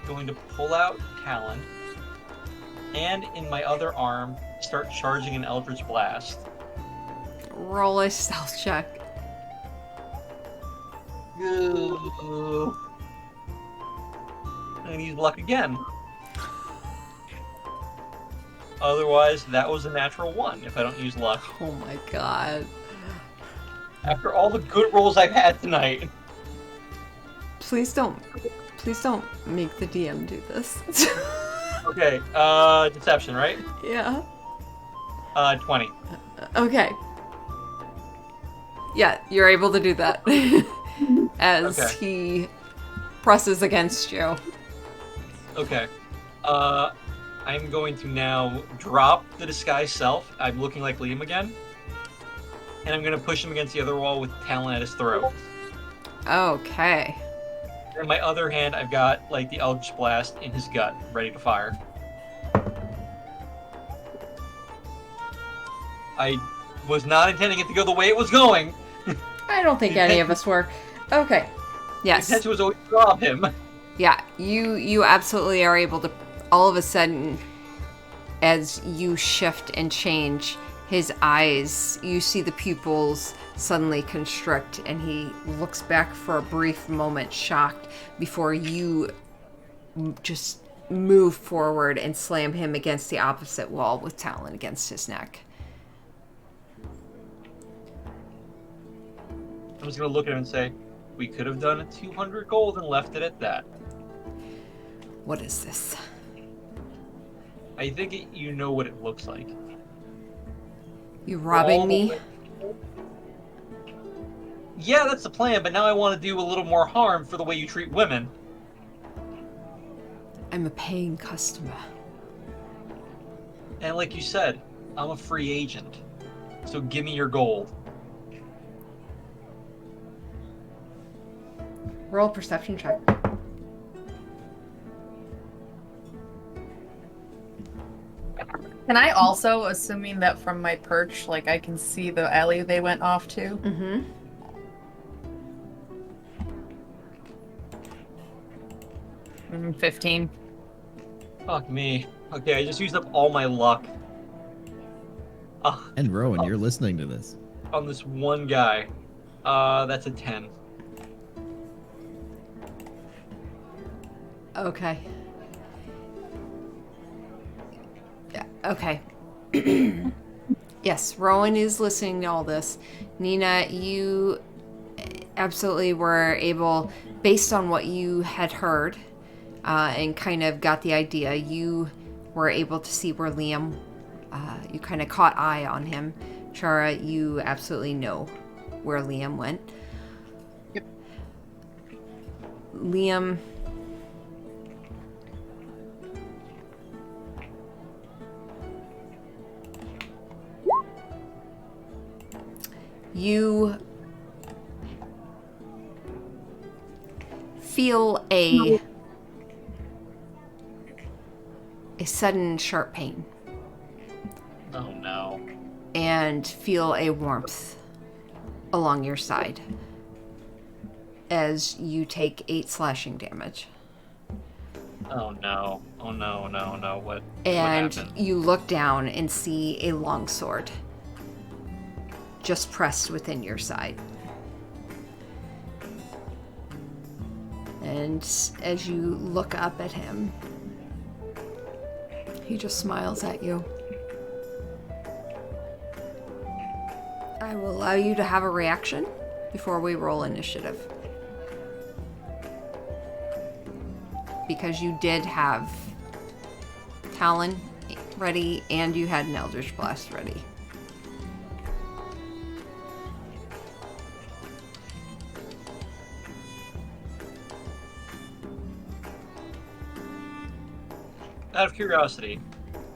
going to pull out Talon and in my other arm start charging an Eldritch Blast. Roll a stealth check. And use luck again. Otherwise, that was a natural 1 if I don't use luck. Oh my god. After all the good rolls I've had tonight. Please don't make the DM do this. Okay, deception, right? Yeah. 20. Okay. Yeah, you're able to do that. As Okay. he presses against you. Okay. I'm going to now drop the disguise self. I'm looking like Liam again. And I'm going to push him against the other wall with Talon at his throat. Okay. In my other hand, I've got, like, the Eldritch Blast in his gut, ready to fire. I was not intending it to go the way it was going. I don't think any of us were. Okay. The Yes. intention was always to rob him. Yeah, you absolutely are able to, all of a sudden, as you shift and change, his eyes, you see the pupils suddenly constrict, and he looks back for a brief moment, shocked, before you just move forward and slam him against the opposite wall with Talon against his neck. I'm just going to look at him and say, we could have done a 200 gold and left it at that. What is this? I think you know what it looks like. You robbing All the me? way- Yeah, that's the plan, but now I want to do a little more harm for the way you treat women. I'm a paying customer. And like you said, I'm a free agent. So give me your gold. Roll a perception check. Can I also, assuming that from my perch, like I can see the alley they went off to? Mm-hmm. 15. Fuck me. Okay, I just used up all my luck. And Rowan, you're listening to this. On this one guy. That's a 10. Okay. Yeah, okay. Yes, Rowan is listening to all this. Nina, you absolutely were able, based on what you had heard, and kind of got the idea, you were able to see where Liam, you kind of caught eye on him. Chara, you absolutely know where Liam went. Yep. Liam, you feel a sudden sharp pain Oh no. and feel a warmth along your side as you take 8 slashing damage. Oh no. Oh no, no. What And happened? you look down and see a long sword just pressed within your side. And as you look up at him, he just smiles at you. I will allow you to have a reaction before we roll initiative. Because you did have Talon ready and you had an Eldritch Blast ready. Out of curiosity,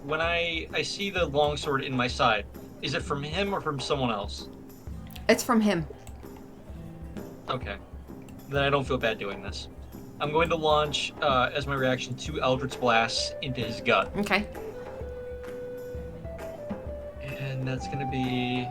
when I see the longsword in my side, is it from him or from someone else? It's from him. Okay. Then I don't feel bad doing this. I'm going to launch, as my reaction, 2 Eldritch Blasts into his gut. Okay. And that's going to be...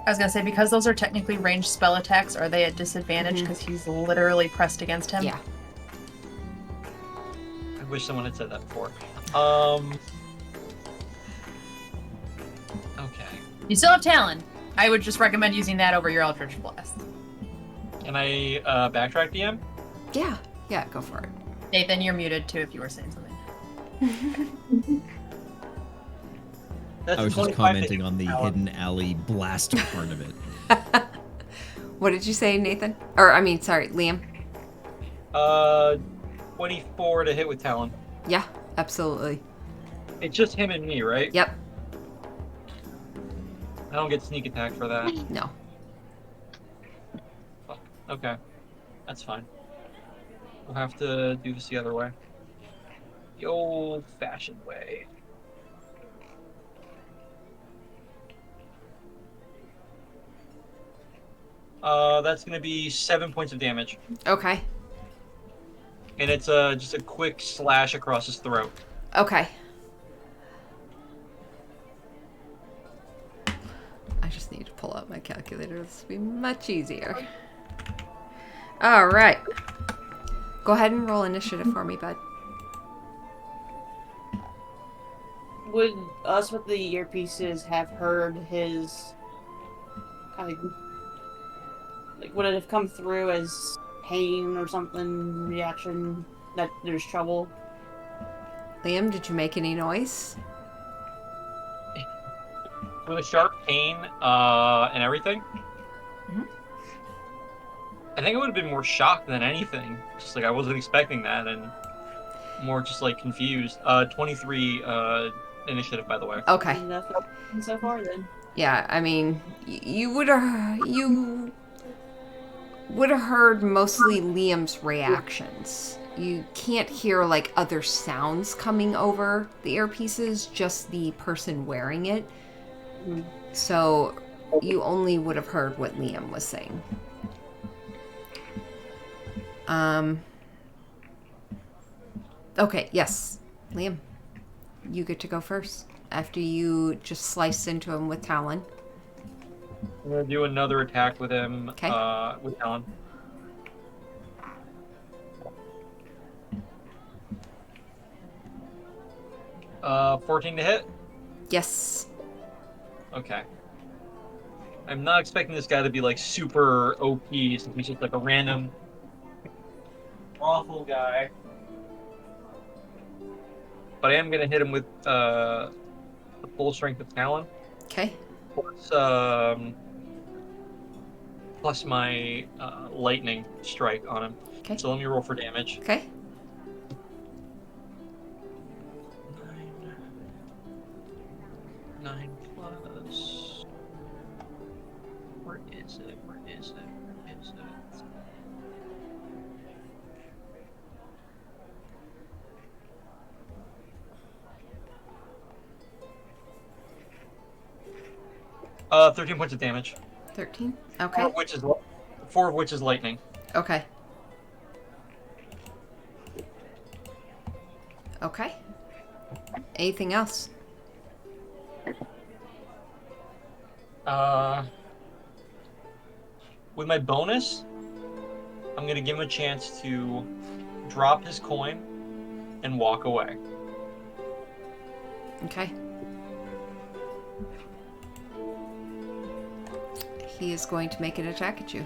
I was gonna say, because those are technically ranged spell attacks, are they at disadvantage because he's literally pressed against him? Yeah. I wish someone had said that before. Okay. You still have Talon. I would just recommend using that over your Eldritch Blast. Can I backtrack, DM? Yeah. Yeah, go for it. Nathan, you're muted too if you were saying something. That's I was just 25 commenting on the Talon. hidden alley blast part of it. What did you say, Nathan? Or, I mean, sorry, Liam? 24 to hit with Talon. Yeah, absolutely. It's just him and me, right? Yep. I don't get sneak attack for that. No. Fuck. Okay. That's fine. We'll have to do this the other way. The old-fashioned way. That's gonna be 7 points of damage. Okay. And it's just a quick slash across his throat. Okay. I just need to pull out my calculator. This will be much easier. All right. Go ahead and roll initiative for me, bud. Would us with the earpieces have heard his kind of like, would it have come through as pain or something, reaction that there's trouble? Liam, did you make any noise? With a sharp pain and everything. Mhm. I think I would have been more shocked than anything. Just like I wasn't expecting that, and more just like confused. 23 initiative, by the way. Okay. Nothing so far then. Yeah, I mean, you would have heard mostly Liam's reactions. You can't hear like other sounds coming over the earpieces, just the person wearing it. So you only would have heard what Liam was saying. Okay, yes. Liam, you get to go first. After you just slice into him with Talon. I'm gonna do another attack with him. Okay. With Talon. Uh, 14 to hit. Yes. Okay. I'm not expecting this guy to be like super OP since he's just like a random awful guy. but I am gonna hit him with the full strength of Talon Okay. plus my lightning strike on him. Okay. So let me roll for damage. Okay. 9 plus. Where is it? Where is it? Where is it? Uh, 13 points of damage. 13. Four Okay. of which is lightning. Okay. Okay. Anything else? With my bonus, I'm gonna give him a chance to drop his coin and walk away. Okay. He is going to make an attack at you.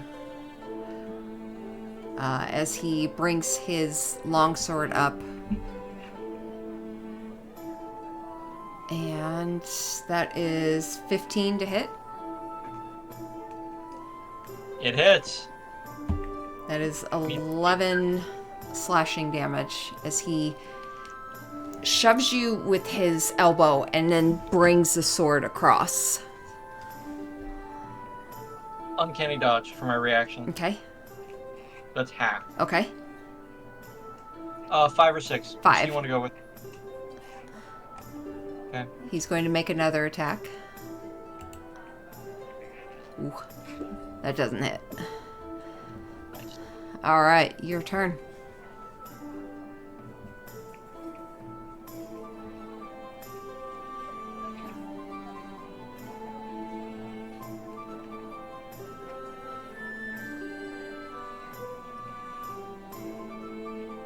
As he brings his longsword up. And that is 15 to hit. It hits. That is 11 slashing damage as he shoves you with his elbow and then brings the sword across. Uncanny dodge for my reaction. Okay. That's half. Okay. 5 or 6. Which 5. do you want to go with? Okay. He's going to make another attack. Ooh. That doesn't hit. Nice. Alright, your turn.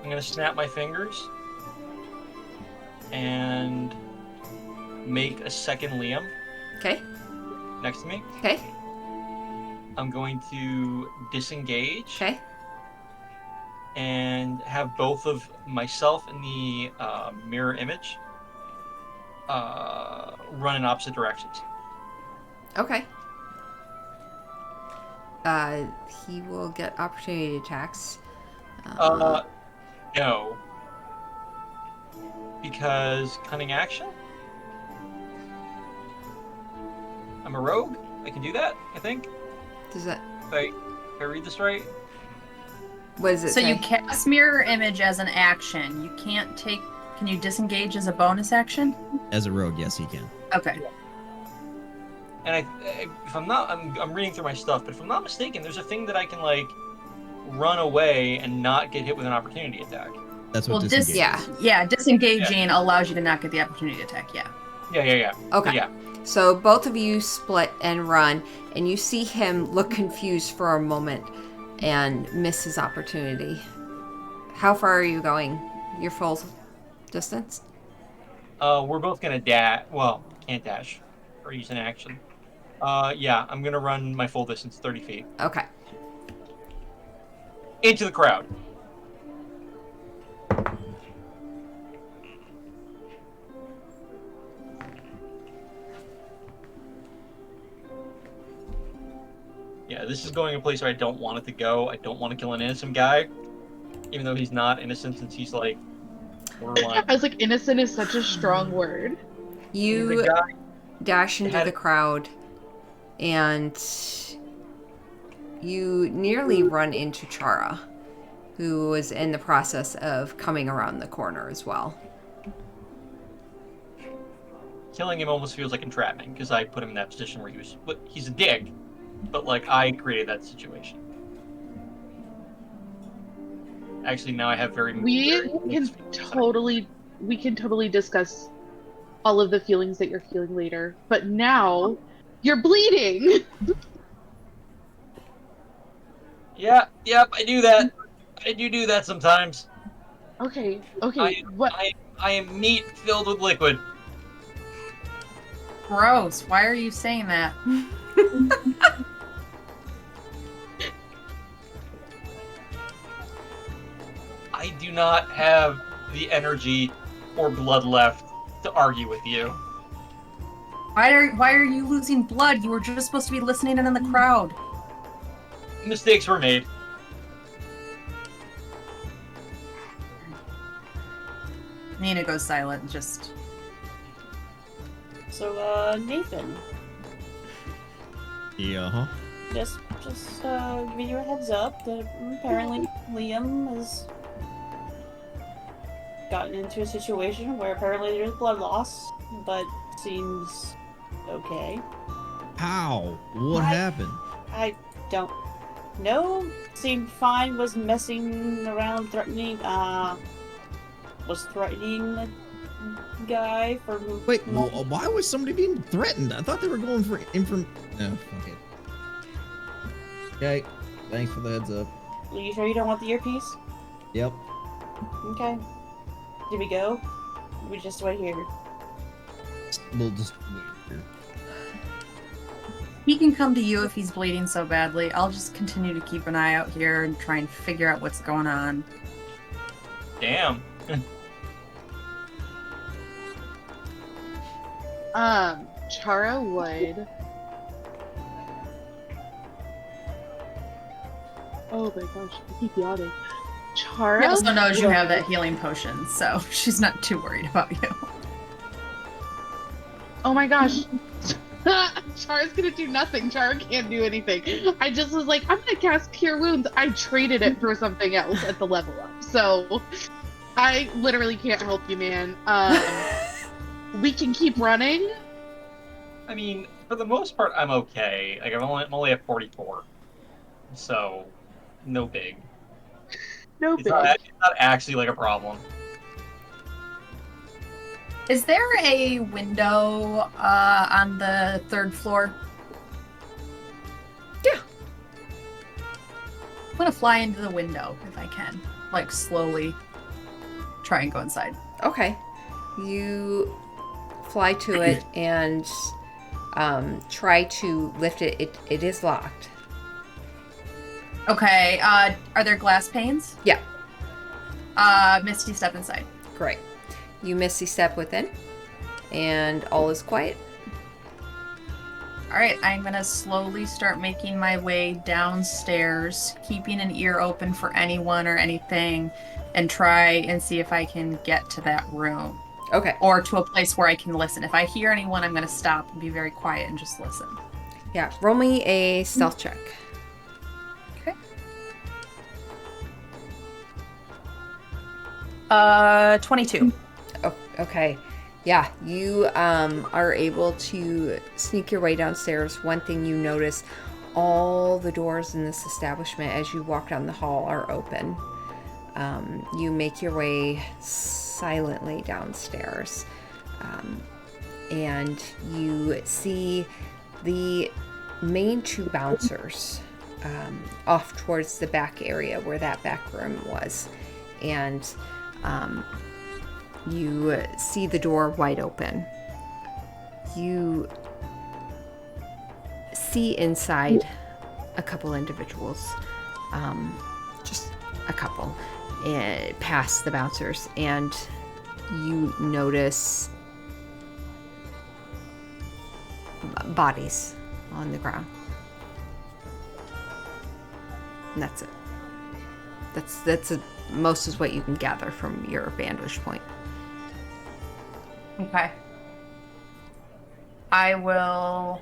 I'm gonna snap my fingers and make a second Liam Okay. next to me. Okay. I'm going to disengage Okay. and have both of myself and the mirror image run in opposite directions. Okay. He will get opportunity attacks. No. Because cunning action? I'm a rogue? I can do that, I think. Does that... If I read this right? What does it So say? you cast mirror image as an action. You can't take. Can you disengage as a bonus action? As a rogue, yes, he can. Okay. And if I'm not, I'm reading through my stuff, but if I'm not mistaken, there's a thing that I can, like, run away and not get hit with an opportunity attack. That's what Well, disengage yeah. is. Yeah, disengaging allows you to not get the opportunity attack. Yeah. Yeah. Okay. Yeah. So both of you split and run, and you see him look confused for a moment and miss his opportunity. How far are you going? Your full distance? We're both gonna dash. Well, can't dash or use an action. Yeah, I'm gonna run my full distance, 30 feet, Okay. into the crowd. Yeah, this is going a place where I don't want it to go. I don't want to kill an innocent guy, even though he's not innocent since he's like borderline. I was like, innocent is such a strong word. You The guy dash into had- the crowd, and you nearly run into Chara, who was in the process of coming around the corner as well. killing him almost feels like entrapment because I put him in that position where he's a dick, but like I created that situation. Actually, now I have very We very can mixed feelings. totally discuss all of the feelings that you're feeling later. But now you're bleeding. Yep, I do that. I do that sometimes. Okay. What? I am meat filled with liquid. Gross. Why are you saying that? I do not have the energy or blood left to argue with you. Why are you losing blood? You were just supposed to be listening in the crowd. Mistakes were made. Nina goes silent, just... So, Nathan, Yeah, huh? just giving you a heads up that apparently Liam has gotten into a situation where apparently there's blood loss, but seems okay. How? What I- happened? I don't know. Seemed fine. Was messing around, threatening. Was threatening the guy for. Wait, why was somebody being threatened? I thought they were going for No, fuck it. Okay, thanks for the heads up. Are you sure you don't want the earpiece? Yep. Okay. Did we go? We just wait here. We'll just wait here. He can come to you if he's bleeding so badly. I'll just continue to keep an eye out here and try and figure out what's going on. Damn. Chara would. Oh my gosh, I keep yawning. Chara She also knows you would- have that healing potion, so she's not too worried about you. Oh my gosh. Chara's gonna do nothing. Chara can't do anything. I just was like, I'm gonna cast Cure Wounds. I traded it for something else at the level up. So I literally can't help you, man. We can keep running. I mean, for the most part, I'm okay. Like, I'm only at 44. So, no big. No It's big. not actually, like, a problem. Is there a window on the 3rd floor? Yeah. I'm gonna fly into the window if I can. Like, slowly try and go inside. Okay. You fly to it and try to lift it. It is locked. Okay, are there glass panes? Yeah. Misty, step inside. Great. You misty step within, and all is quiet. Alright, I'm gonna slowly start making my way downstairs, keeping an ear open for anyone or anything, and try and see if I can get to that room. Okay. Or to a place where I can listen. If I hear anyone, I'm gonna stop and be very quiet and just listen. Yeah. Roll me a stealth check. Okay. 22. Oh, okay. Yeah, you are able to sneak your way downstairs. One thing you notice, all the doors in this establishment as you walk down the hall are open. You make your way silently downstairs. And you see the main 2 bouncers off towards the back area where that back room was. And you see the door wide open. You see inside a couple individuals, just a couple, past the bouncers, and you notice bodies on the ground. And that's it. That's most is what you can gather from your vantage point. Okay. I will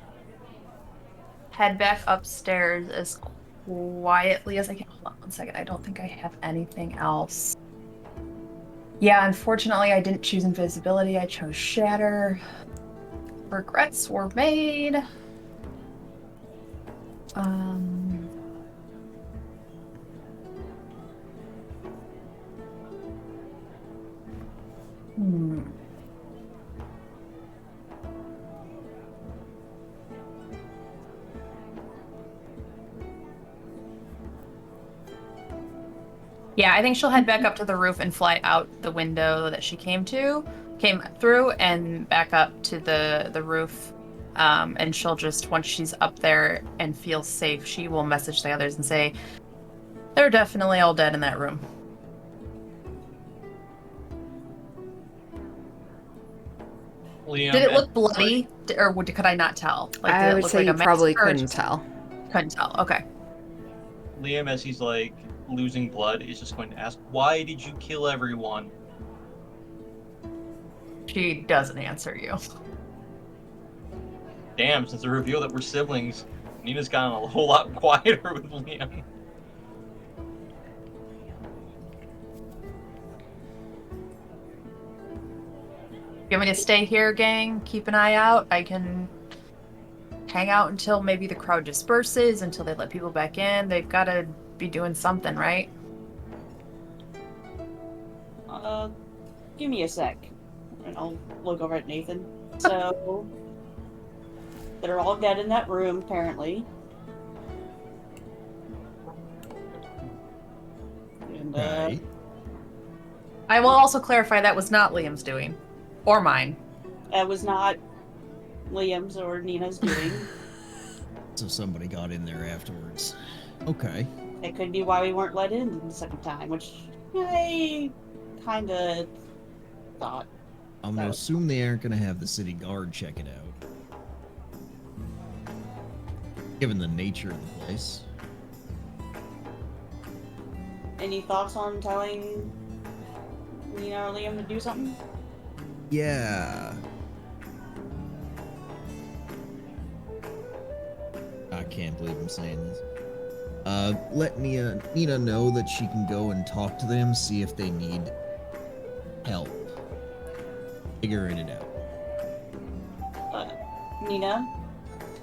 head back upstairs as quietly as I can. Hold on one second. I don't think I have anything else. Yeah, unfortunately, I didn't choose invisibility. I chose shatter. Regrets were made. Yeah, I think she'll head back up to the roof and fly out the window that she came through, and back up to the roof. And she'll just, once she's up there and feels safe, she will message the others and say, they're definitely all dead in that room. Liam, Did it look bloody, or could I not tell? Like, did I it would look say like you a probably massacre or couldn't just- tell. Couldn't tell. Okay. Liam, as he's like losing blood, is just going to ask, "Why did you kill everyone?" She doesn't answer you. Damn! Since the reveal that we're siblings, Nina's gotten a whole lot quieter with Liam. You want me to stay here, gang? Keep an eye out. I can hang out until maybe the crowd disperses, until they let people back in. They've got to be doing something, right? Give me a sec. And I'll look over at Nathan. So, they're all dead in that room, apparently. And, Right. I will also clarify that was not Liam's doing. Or mine. that was not Liam's or Nina's doing. So somebody got in there afterwards. Okay. It could be why we weren't let in the second time, which I kinda thought. I'm gonna assume they aren't gonna have the city guard check it out. Given the nature of the place. Any thoughts on telling Nina or Liam to do something? Yeah. I can't believe I'm saying this. Let Nina know that she can go and talk to them, see if they need help figuring it out. Nina?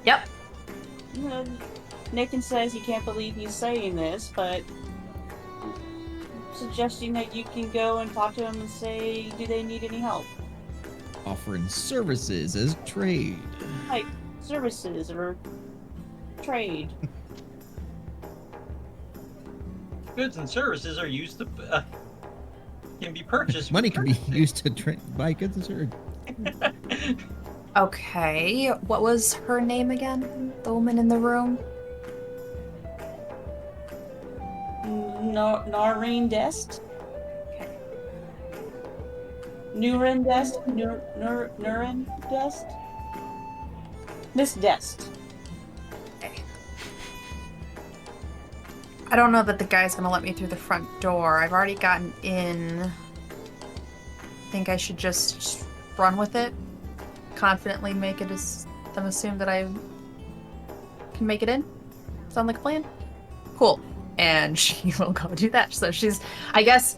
Yep. Nathan says he can't believe he's saying this, but suggesting that you can go and talk to them and say, do they need any help? Offering services as trade. Like services or trade. Goods and services are used to can be purchased. Money can be used to buy goods and services. Okay. What was her name again? The woman in the room? Noreen Dest? Okay. Nurin Dest? Nurin Dest? Miss Dest. I don't know that the guy's gonna let me through the front door. I've already gotten in. Think I should just run with it? Confidently make it as them assume that I can make it in? Sound like a plan? Cool. And she will go do that. So she's, I guess,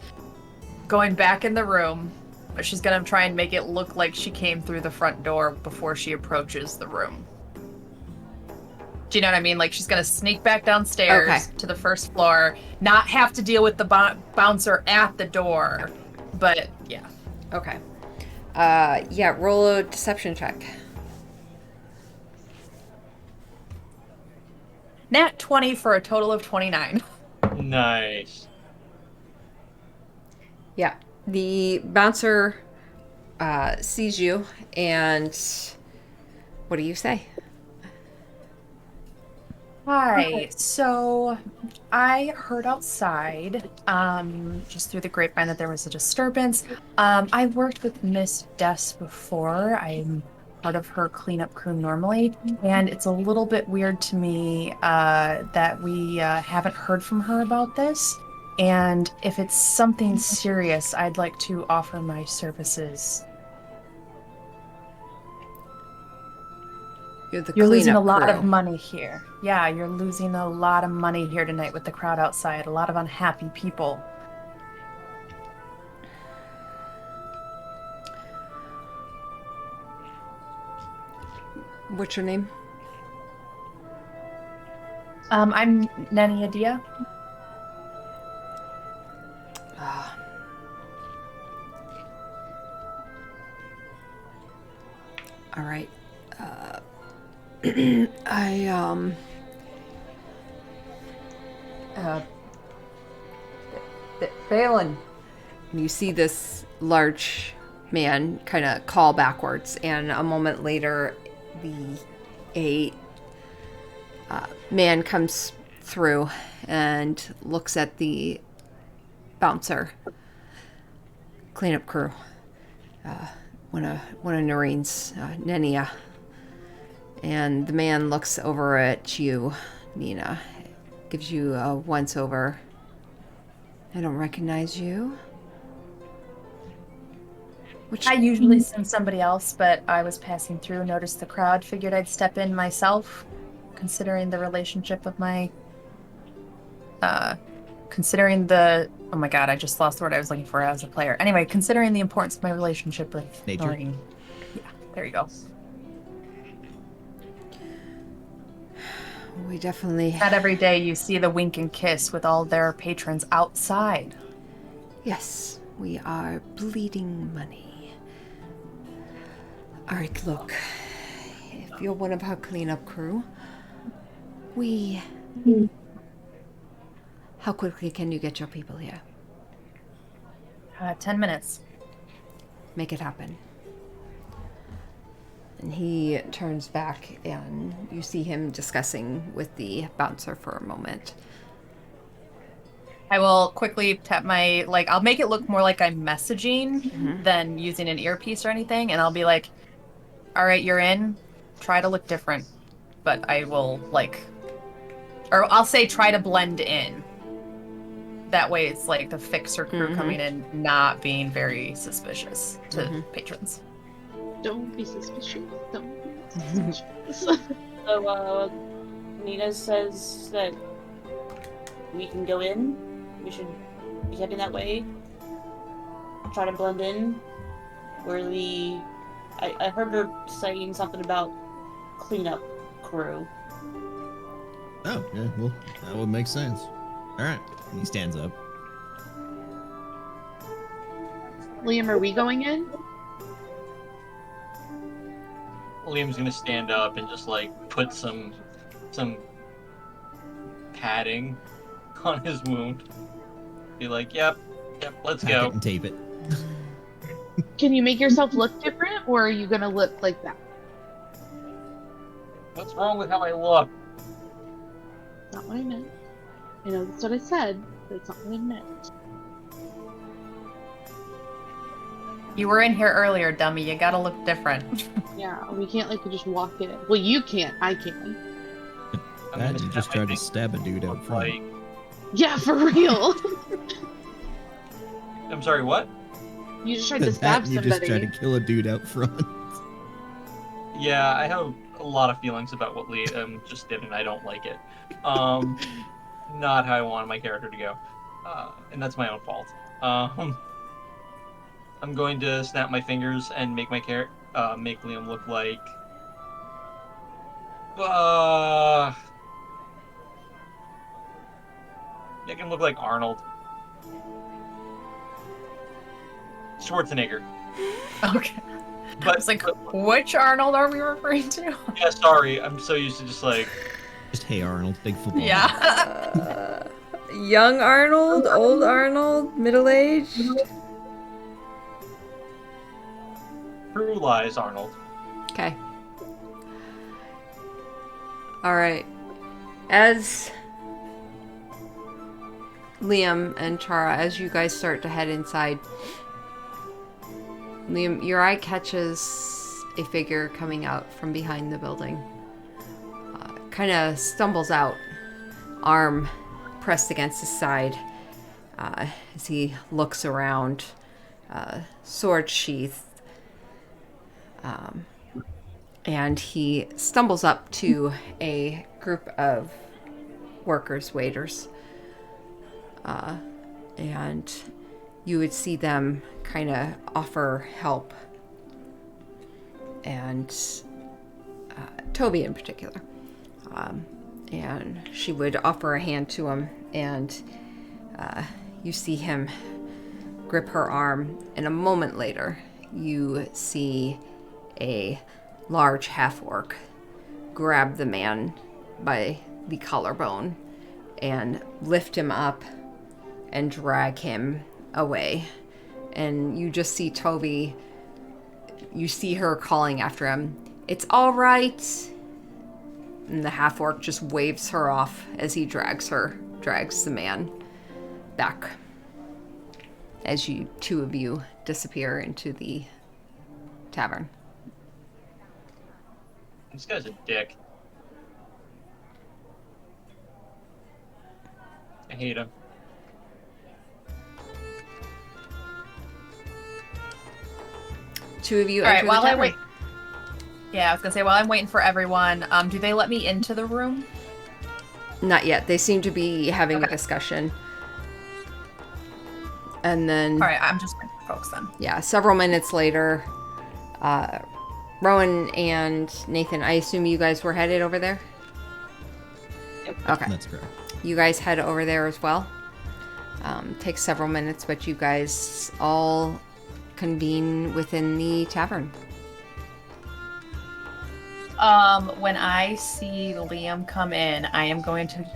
going back in the room, but she's gonna try and make it look like she came through the front door before she approaches the room. Do you know what I mean? Like, she's gonna sneak back downstairs Okay. to the first floor, not have to deal with the bouncer at the door, but yeah. Okay. Yeah, roll a deception check. Nat 20 for a total of 29. Nice. Yeah. The bouncer sees you, and what do you say? Hi. So I heard outside, just through the grapevine, that there was a disturbance. I've worked with Miss Dess before. I'm part of her cleanup crew normally, and it's a little bit weird to me that we haven't heard from her about this. And if it's something serious, I'd like to offer my services. You're losing a lot of money here. Yeah, you're losing a lot of money here tonight with the crowd outside. A lot of unhappy people. What's your name? I'm Nanny Adia. All right. Balin. You see this large man kind of call backwards, and a moment later, a man comes through and looks at the bouncer cleanup crew. one of Noreen's, Nenia. And the man looks over at you, Nina. Gives you a once over. I don't recognize you. I usually send somebody else, but I was passing through, noticed the crowd, figured I'd step in myself, considering the relationship of my... considering the... Oh my god, I just lost the word I was looking for as a player. Anyway, considering the importance of my relationship with Nature. Noreen. Yeah, there you go. We definitely... Not every day you see the wink and kiss with all their patrons outside. Yes, we are bleeding money. Alright, look. If you're one of our cleanup crew, we... How quickly can you get your people here? 10 minutes. Make it happen. And he turns back and you see him discussing with the bouncer for a moment. I will quickly tap my, like, I'll make it look more like I'm messaging than using an earpiece or anything. And I'll be like, all right, you're in. Try to look different. But I will, like, or I'll say try to blend in. That way it's like the fixer crew coming in, not being very suspicious to patrons. Don't be suspicious. Don't be suspicious. So, Nina says that we can go in. We should be heading that way. Try to blend in. We're the... I heard her saying something about cleanup crew. Oh, yeah, well, that would make sense. Alright. And he stands up. Liam, are we going in? Liam's gonna stand up and just like put some padding on his wound. Be like, yep, let's Pack go. it and tape it. Can you make yourself look different, or are you gonna look like that? What's wrong with how I look? That's not what I meant. I know that's what I said, but it's not what I meant. You were in here earlier, dummy. You gotta look different. Yeah, we can't like just walk in. Well, you can't. I can. I'm That gonna you just snap my tried to fingers stab a dude out look front. like- Yeah, for real. I'm sorry, what? You just tried to That stab you just somebody. tried to kill a dude out front. Yeah, I have a lot of feelings about what Liam just did, and I don't like it. Not how I wanted my character to go, and that's my own fault. I'm going to snap my fingers and make my make Liam look like. Make him look like Arnold Schwarzenegger. Okay. But It's like, which Arnold are we referring to? yeah, sorry, I'm so used to just like. Just, hey Arnold, big football. Yeah. Young Arnold, old Arnold, middle-aged. True lies, Arnold. Okay. All right. As Liam and Chara, as you guys start to head inside, Liam, your eye catches a figure coming out from behind the building. Kind of stumbles out, arm pressed against his side as he looks around, sword sheathed. And he stumbles up to a group of workers, waiters. And you would see them kind of offer help. And Toby in particular. And she would offer a hand to him, and you see him grip her arm. And a moment later, you see a large half-orc grab the man by the collarbone and lift him up and drag him away. And you just see Toby, you see her calling after him, "It's all right." And the half-orc just waves her off as he drags the man back. As you two of you disappear into the tavern. This guy's a dick. I hate him. Two of you All right, enter while the I tavern. wait. Yeah, I was gonna say, while I'm waiting for everyone, do they let me into the room? Not yet. They seem to be having a Okay. discussion. And then, All right, I'm just waiting for folks then. yeah, several minutes later, Rowan and Nathan, I assume you guys were headed over there? Yep. Okay. That's correct. You guys head over there as well. Takes several minutes, but you guys all convene within the tavern. When I see Liam come in, I am going to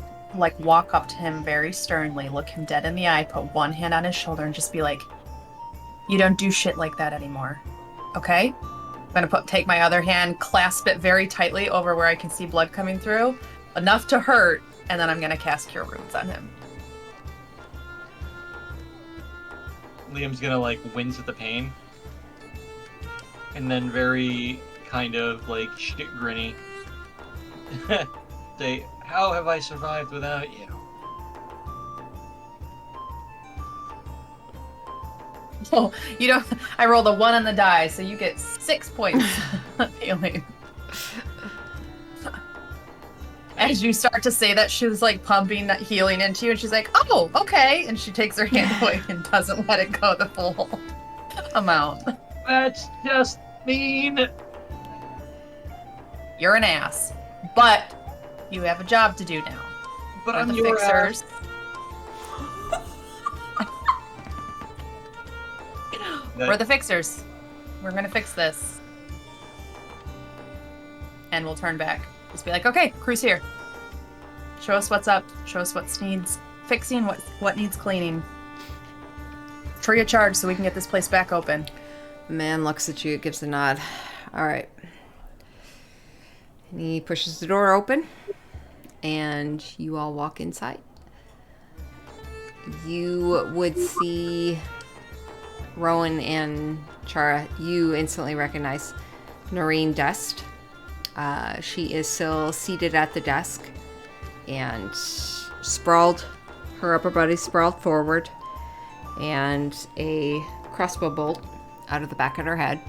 walk up to him very sternly, look him dead in the eye, put one hand on his shoulder, and just be like, "You don't do shit like that anymore, okay?" I'm gonna take my other hand, clasp it very tightly over where I can see blood coming through, enough to hurt, and then I'm gonna cast Cure Wounds on him. Liam's gonna wince at the pain, and then very kind of shit grinny say, "How have I survived without you?" Oh, you don't. I rolled a 1 on the die, so you get 6 points of healing. As you start to say that, she was pumping that healing into you, and she's like, "Oh, okay," and she takes her hand away and doesn't let it go the full amount. That's just mean. You're an ass, but you have a job to do now. But We're I'm the your fixers. We're the fixers. We're gonna fix this. And we'll turn back. Just be like, "Okay, crew's here. Show us what's up. Show us what needs fixing, what needs cleaning. Free of charge so we can get this place back open." Man looks at you, gives a nod. All right. And he pushes the door open, and you all walk inside. You would see Rowan and Chara. You instantly recognize Noreen Dest. She is still seated at the desk and sprawled, her upper body sprawled forward, and a crossbow bolt out of the back of her head.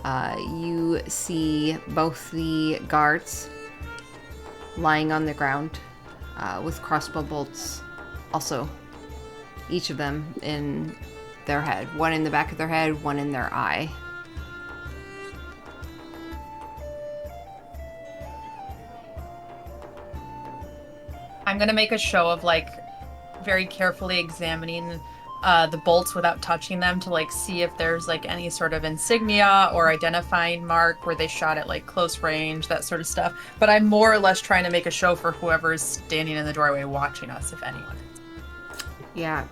You see both the guards lying on the ground with crossbow bolts, also, each of them in their head. One in the back of their head, one in their eye. I'm gonna make a show of very carefully examining the bolts without touching them to see if there's any sort of insignia or identifying mark where they shot at close range, that sort of stuff. But I'm more or less trying to make a show for whoever is standing in the doorway watching us, if anyone is. Yeah,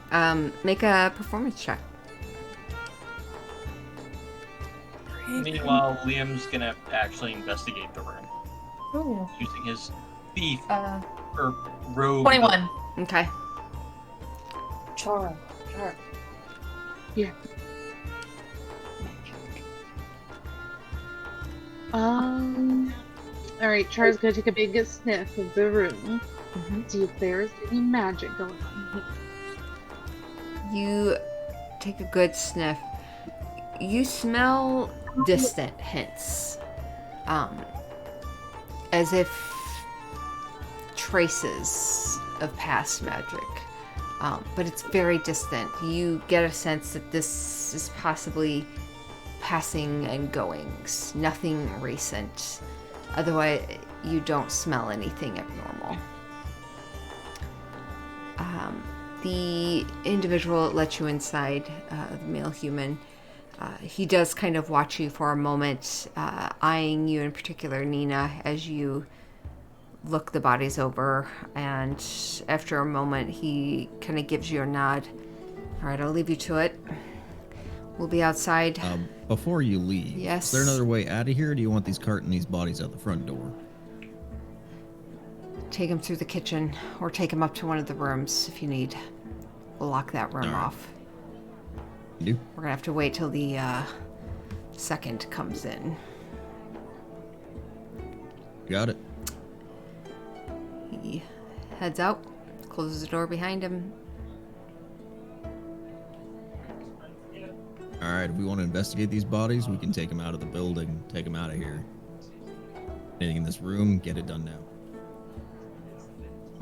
make a performance check. Meanwhile, Liam's gonna actually investigate the room Ooh. using his thief 21. or rogue. Okay. Chara. Yeah. All right. Chara's gonna take a big sniff of the room, see if there's any magic going on. You take a good sniff. You smell distant hints, as if traces of past magic, but it's very distant. You get a sense that this is possibly passing and goings, nothing recent. Otherwise, you don't smell anything abnormal. The individual that let you inside, the male human, he does kind of watch you for a moment, eyeing you in particular, Nina, as you look the bodies over, and after a moment he kind of gives you a nod. All right, I'll leave you to it. We'll be outside. Before you leave, Yes. is there another way out of here, or do you want these carting these bodies out the front door? Take him through the kitchen, or take him up to one of the rooms if you need. We'll lock that room All right. off. You do? We're gonna have to wait till the second comes in. Got it. He heads out, closes the door behind him. All right, if we want to investigate these bodies, we can take them out of the building, take them out of here. Anything in this room, get it done now.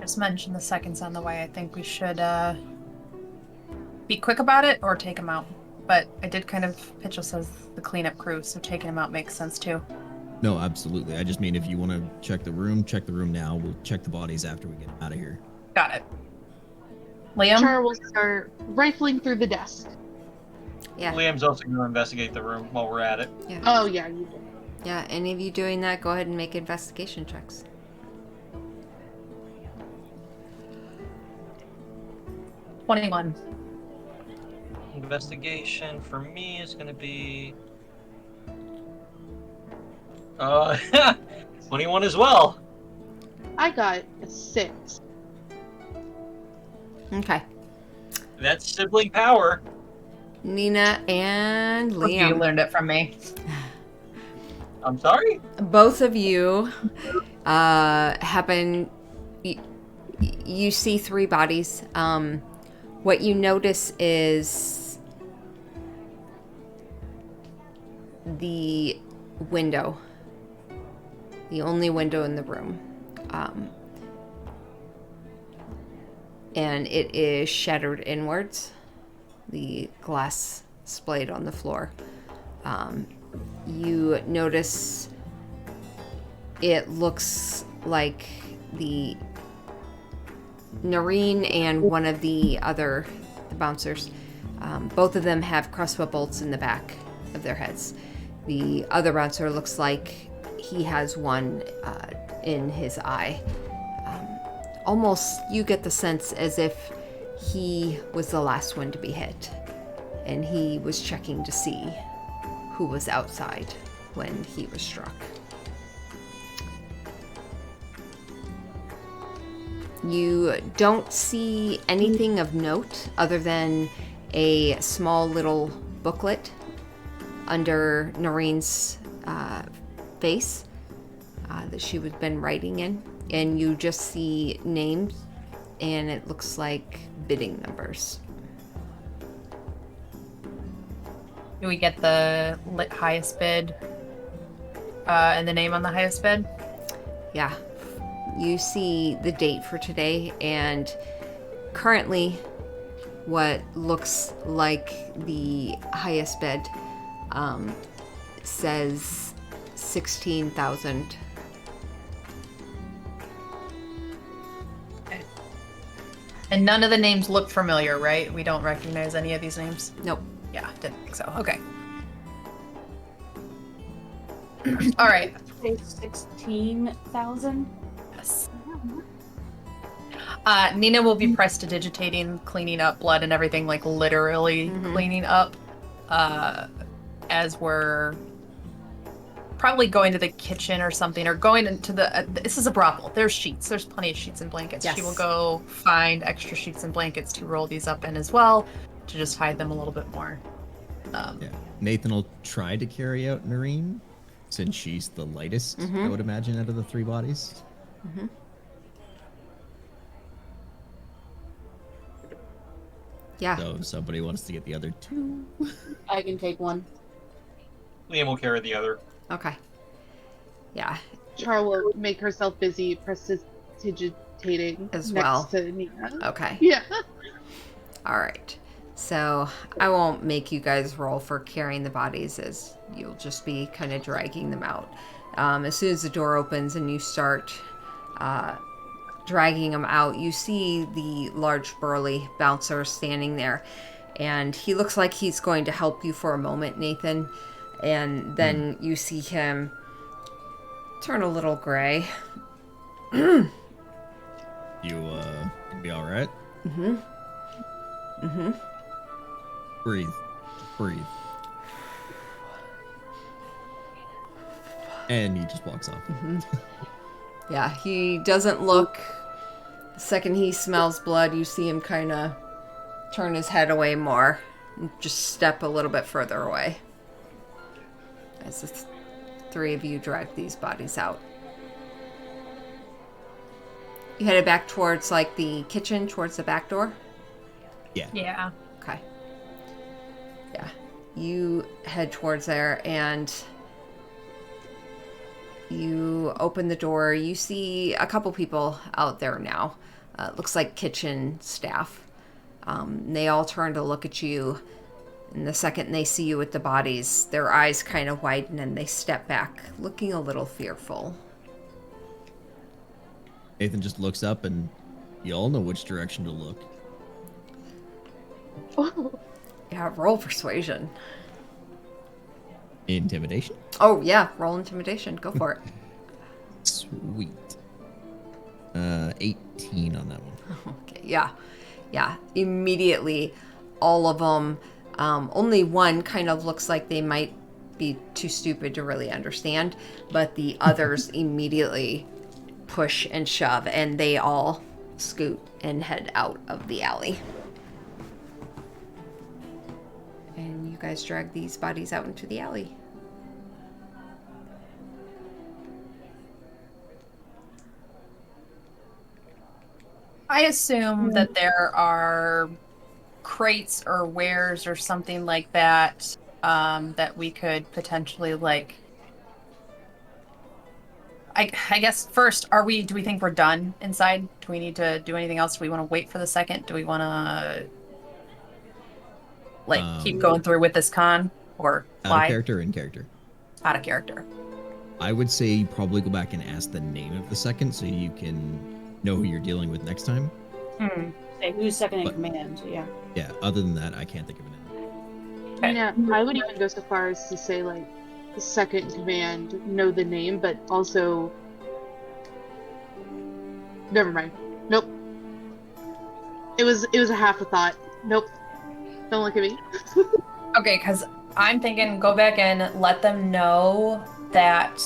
Just mentioned the second's on the way. I think we should be quick about it or take him out. But I did kind of pitch us as the cleanup crew, so taking him out makes sense too. No, absolutely. I just mean if you want to check the room now. We'll check the bodies after we get them out of here. Got it. Liam? Char will start rifling through the desk. Yeah. Liam's also going to investigate the room while we're at it. Yeah. Oh, yeah, you did. Yeah, any of you doing that, go ahead and make investigation checks. 21. Investigation for me is going to be 21 as well. I got a 6. Okay. That's sibling power. Nina and You Liam. learned it from me. I'm sorry? Both of you happen. You see 3 bodies. What you notice is the window, the only window in the room, and it is shattered inwards. The glass splayed on the floor. You notice it looks like the Noreen and one of the other bouncers, both of them have crossbow bolts in the back of their heads. The other bouncer looks like he has one in his eye. Almost you get the sense as if he was the last one to be hit, and he was checking to see who was outside when he was struck. You don't see anything of note other than a small little booklet under Noreen's face that she had been writing in, and you just see names, and it looks like bidding numbers. Do we get the highest bid and the name on the highest bid? Yeah. You see the date for today, and currently what looks like the highest bid says 16,000. And none of the names look familiar, right? We don't recognize any of these names? Nope. Yeah, didn't think so. Okay. All right. Say 16,000. Yes. Nina will be prestidigitating, cleaning up blood and everything, like literally cleaning up, as we're probably going to the kitchen or something, or going into the. This is a brothel. There's sheets. There's plenty of sheets and blankets. Yes. She will go find extra sheets and blankets to roll these up in as well, to just hide them a little bit more. Yeah. Nathan will try to carry out Noreen, since she's the lightest, I would imagine, out of the 3 bodies. Yeah. So if somebody wants to get the other 2. I can take one. Liam will carry the other. Okay. Yeah. Char will make herself busy prestidigitating As next well. to Nina. Okay. Yeah. All right. So I won't make you guys roll for carrying the bodies, as you'll just be kind of dragging them out. As soon as the door opens and you start dragging them out, you see the large burly bouncer standing there, and he looks like he's going to help you for a moment, Nathan, and then you see him turn a little gray. You gonna be all right? Breathe. Just breathe. And he just walks off. Yeah, he doesn't look. The second he smells blood, you see him kind of turn his head away more, and just step a little bit further away. as the three of you drag these bodies out. You headed back towards like the kitchen, towards the back door? Yeah. Okay. Yeah. You head towards there and you open the door. You see a couple people out there now. Looks like kitchen staff. They all turn to look at you. And the second they see you with the bodies, their eyes kind of widen and they step back, looking a little fearful. Nathan just looks up, and you all know which direction to look. Yeah, roll persuasion. Intimidation? Oh, yeah, roll intimidation. Go for it. Sweet. 18 on that one. Okay, yeah. Yeah, immediately, all of them, only one kind of looks like they might be too stupid to really understand, but the others immediately push and shove, and they all scoot and head out of the alley. And you guys drag these bodies out into the alley. I assume that there are crates or wares or something like that that we could potentially like. I guess first, do we think we're done inside? Do we need to do anything else? Do we want to wait for the second? Do we want to keep going through with this con or Out fly? of character or in character? Out of character. I would say probably go back and ask the name of the second so you can know who you're dealing with next time. Say who's second in But- command? Yeah. Yeah, other than that, I can't think of it. Okay. Yeah, I would even go so far as to say, like, the second in command, know the name, but also. Never mind. Nope. It was a half a thought. Nope. Don't look at me. Okay, because I'm thinking go back in, let them know that,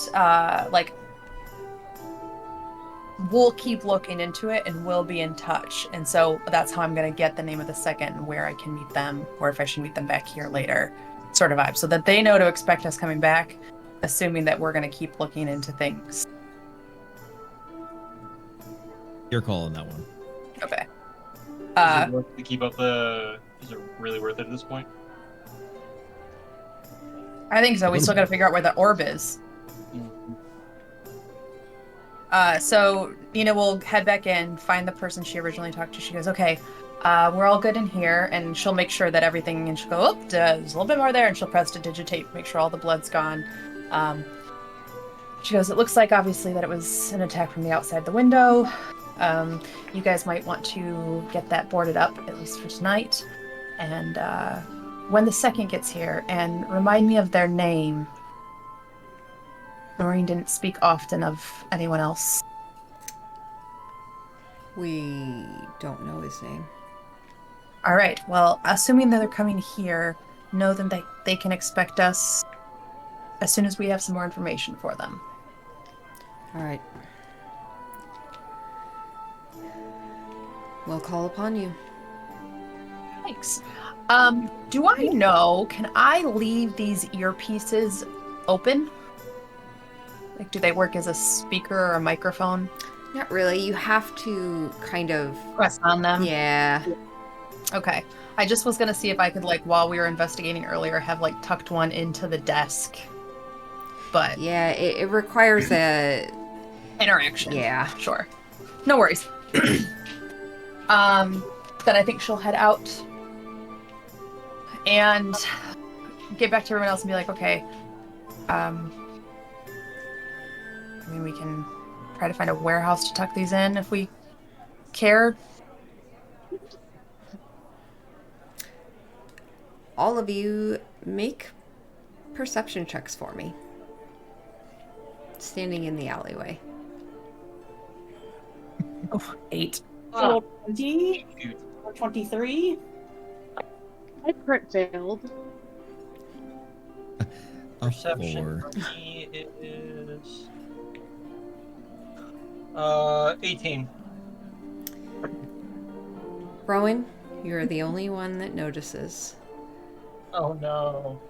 we'll keep looking into it and we'll be in touch. And so that's how I'm going to get the name of the second and where I can meet them, or if I should meet them back here later, sort of vibe. So that they know to expect us coming back, assuming that we're going to keep looking into things. Your call on that one. Okay. Is it worth to keep up the? Is it really worth it at this point? I think so. We still got to figure out where the orb is. So Nina will head back in, find the person she originally talked to. She goes, okay, we're all good in here. And she'll make sure that everything, and she'll go, oh, there's a little bit more there. And she'll press to digitate, make sure all the blood's gone. She goes, it looks like obviously that it was an attack from the outside the window. You guys might want to get that boarded up, at least for tonight. And when the second gets here, and remind me of their name. Noreen didn't speak often of anyone else. We don't know his name. All right. Well, assuming that they're coming here, know that they can expect us as soon as we have some more information for them. All right. We'll call upon you. Thanks. Do I know? Can I leave these earpieces open? Like, do they work as a speaker or a microphone? Not really. You have to kind of. Press on them. Yeah. Okay. I just was gonna see if I could, like, while we were investigating earlier, have like tucked one into the desk. But Yeah, it requires a. interaction. Yeah. Sure. No worries. Then I think she'll head out and get back to everyone else and be like, okay, I mean, we can try to find a warehouse to tuck these in if we care. All of you make perception checks for me. Standing in the alleyway. Oh, 8. 20 or 23. I crit failed. A Perception 4. for me is 18. Rowan, you're the only one that notices Oh no.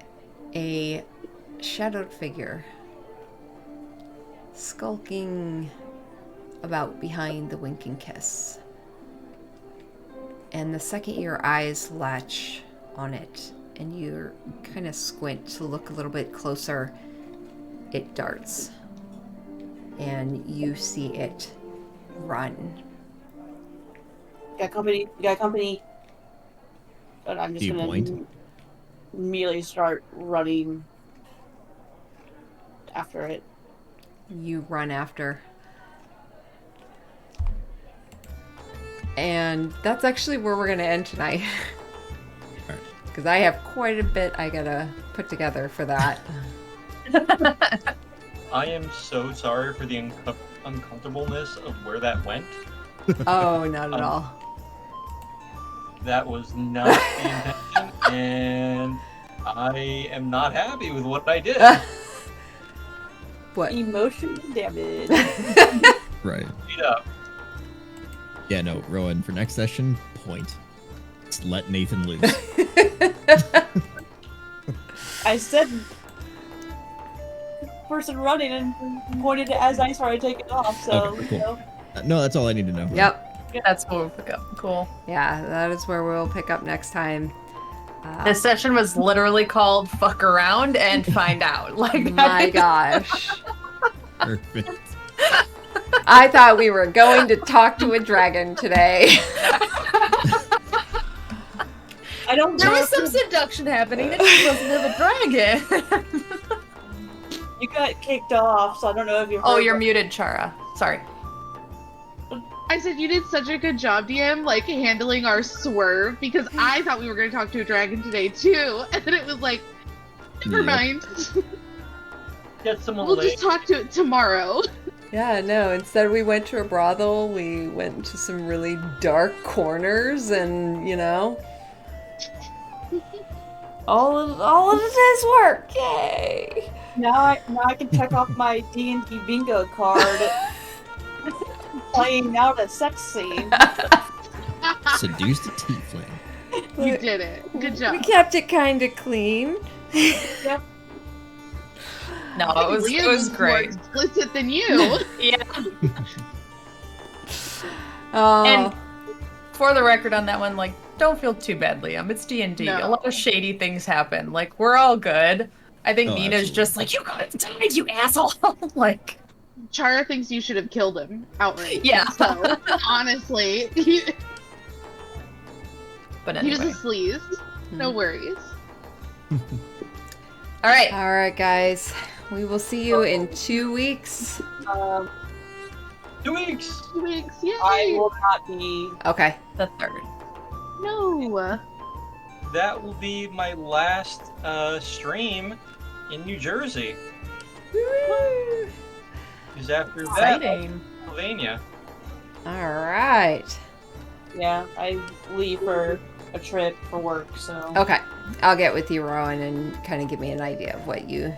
a shadowed figure skulking about behind the winking kiss. And the second your eyes latch on it and you kind of squint to look a little bit closer, it darts. And you see it run. Got company. Got company. But I'm just Do you gonna point? immediately start running after it. You run after. And that's actually where we're going to end tonight. Alright. Because I have quite a bit I gotta put together for that. I am so sorry for the uncomfortableness of where that went. Oh, not at all. That was not the intention, and I am not happy with what I did. What? Emotional damage. Right. Straight up. Yeah, no, Rowan, for next session, point. Just let Nathan loose. I said person running and pointed it as I started taking off, so Okay, cool. you know. No, that's all I need to know. Yep. That's cool. We'll pick up. Cool. Yeah, that is where we'll pick up next time. This session was literally called "Fuck Around and Find Out." Like, My gosh. Perfect. I thought we were going to talk to a dragon today. I don't there know was if some seduction happening. It just wasn't of a dragon. you got kicked off, so I don't know if you. Oh, heard you're that. muted, Chara. Sorry. I said you did such a good job, DM, like handling our swerve because I thought we were going to talk to a dragon today too, and then it was like, never Yep. mind. Get someone We'll late. just talk to it tomorrow. Yeah, no, instead we went to a brothel, we went to some really dark corners, and, you know, all of the day's work, yay! Now I can check off my D&D bingo card. Playing out a sex scene. Seduced a tiefling. You did it. Good We job. kept it kind of clean. Yep. No, it was Liam more great. explicit than you. Yeah. Oh, And for the record on that one, like, don't feel too bad, Liam. It's D&D. No. A lot of shady things happen. Like, we're all good. I think Oh, Nina's absolutely. just like, you could have died, you asshole. Like, Chara thinks you should have killed him outright. Yeah. So honestly, he but was anyway. a sleaze. No worries. All right. all right, guys. We will see you in 2 weeks. 2 weeks. 2 weeks. Yay. I will not be. Okay. The third. No. That will be my last stream in New Jersey. Because after that, Exciting. Pennsylvania. All right. Yeah, I leave for a trip for work, so. Okay. I'll get with you, Rowan, and kind of give me an idea of what you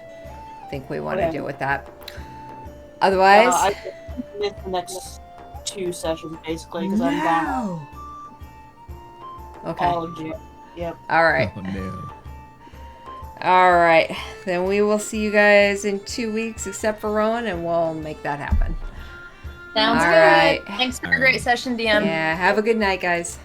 think we want to Okay. do with that. Otherwise, I miss the next 2 sessions basically because I'm gone okay. all of June. Yep. All right. Oh no. All right. Then we will see you guys in 2 weeks, except for Rowan, and we'll make that happen. Sounds All good. right. Thanks for a All great right. session, DM. Yeah. Have a good night, guys.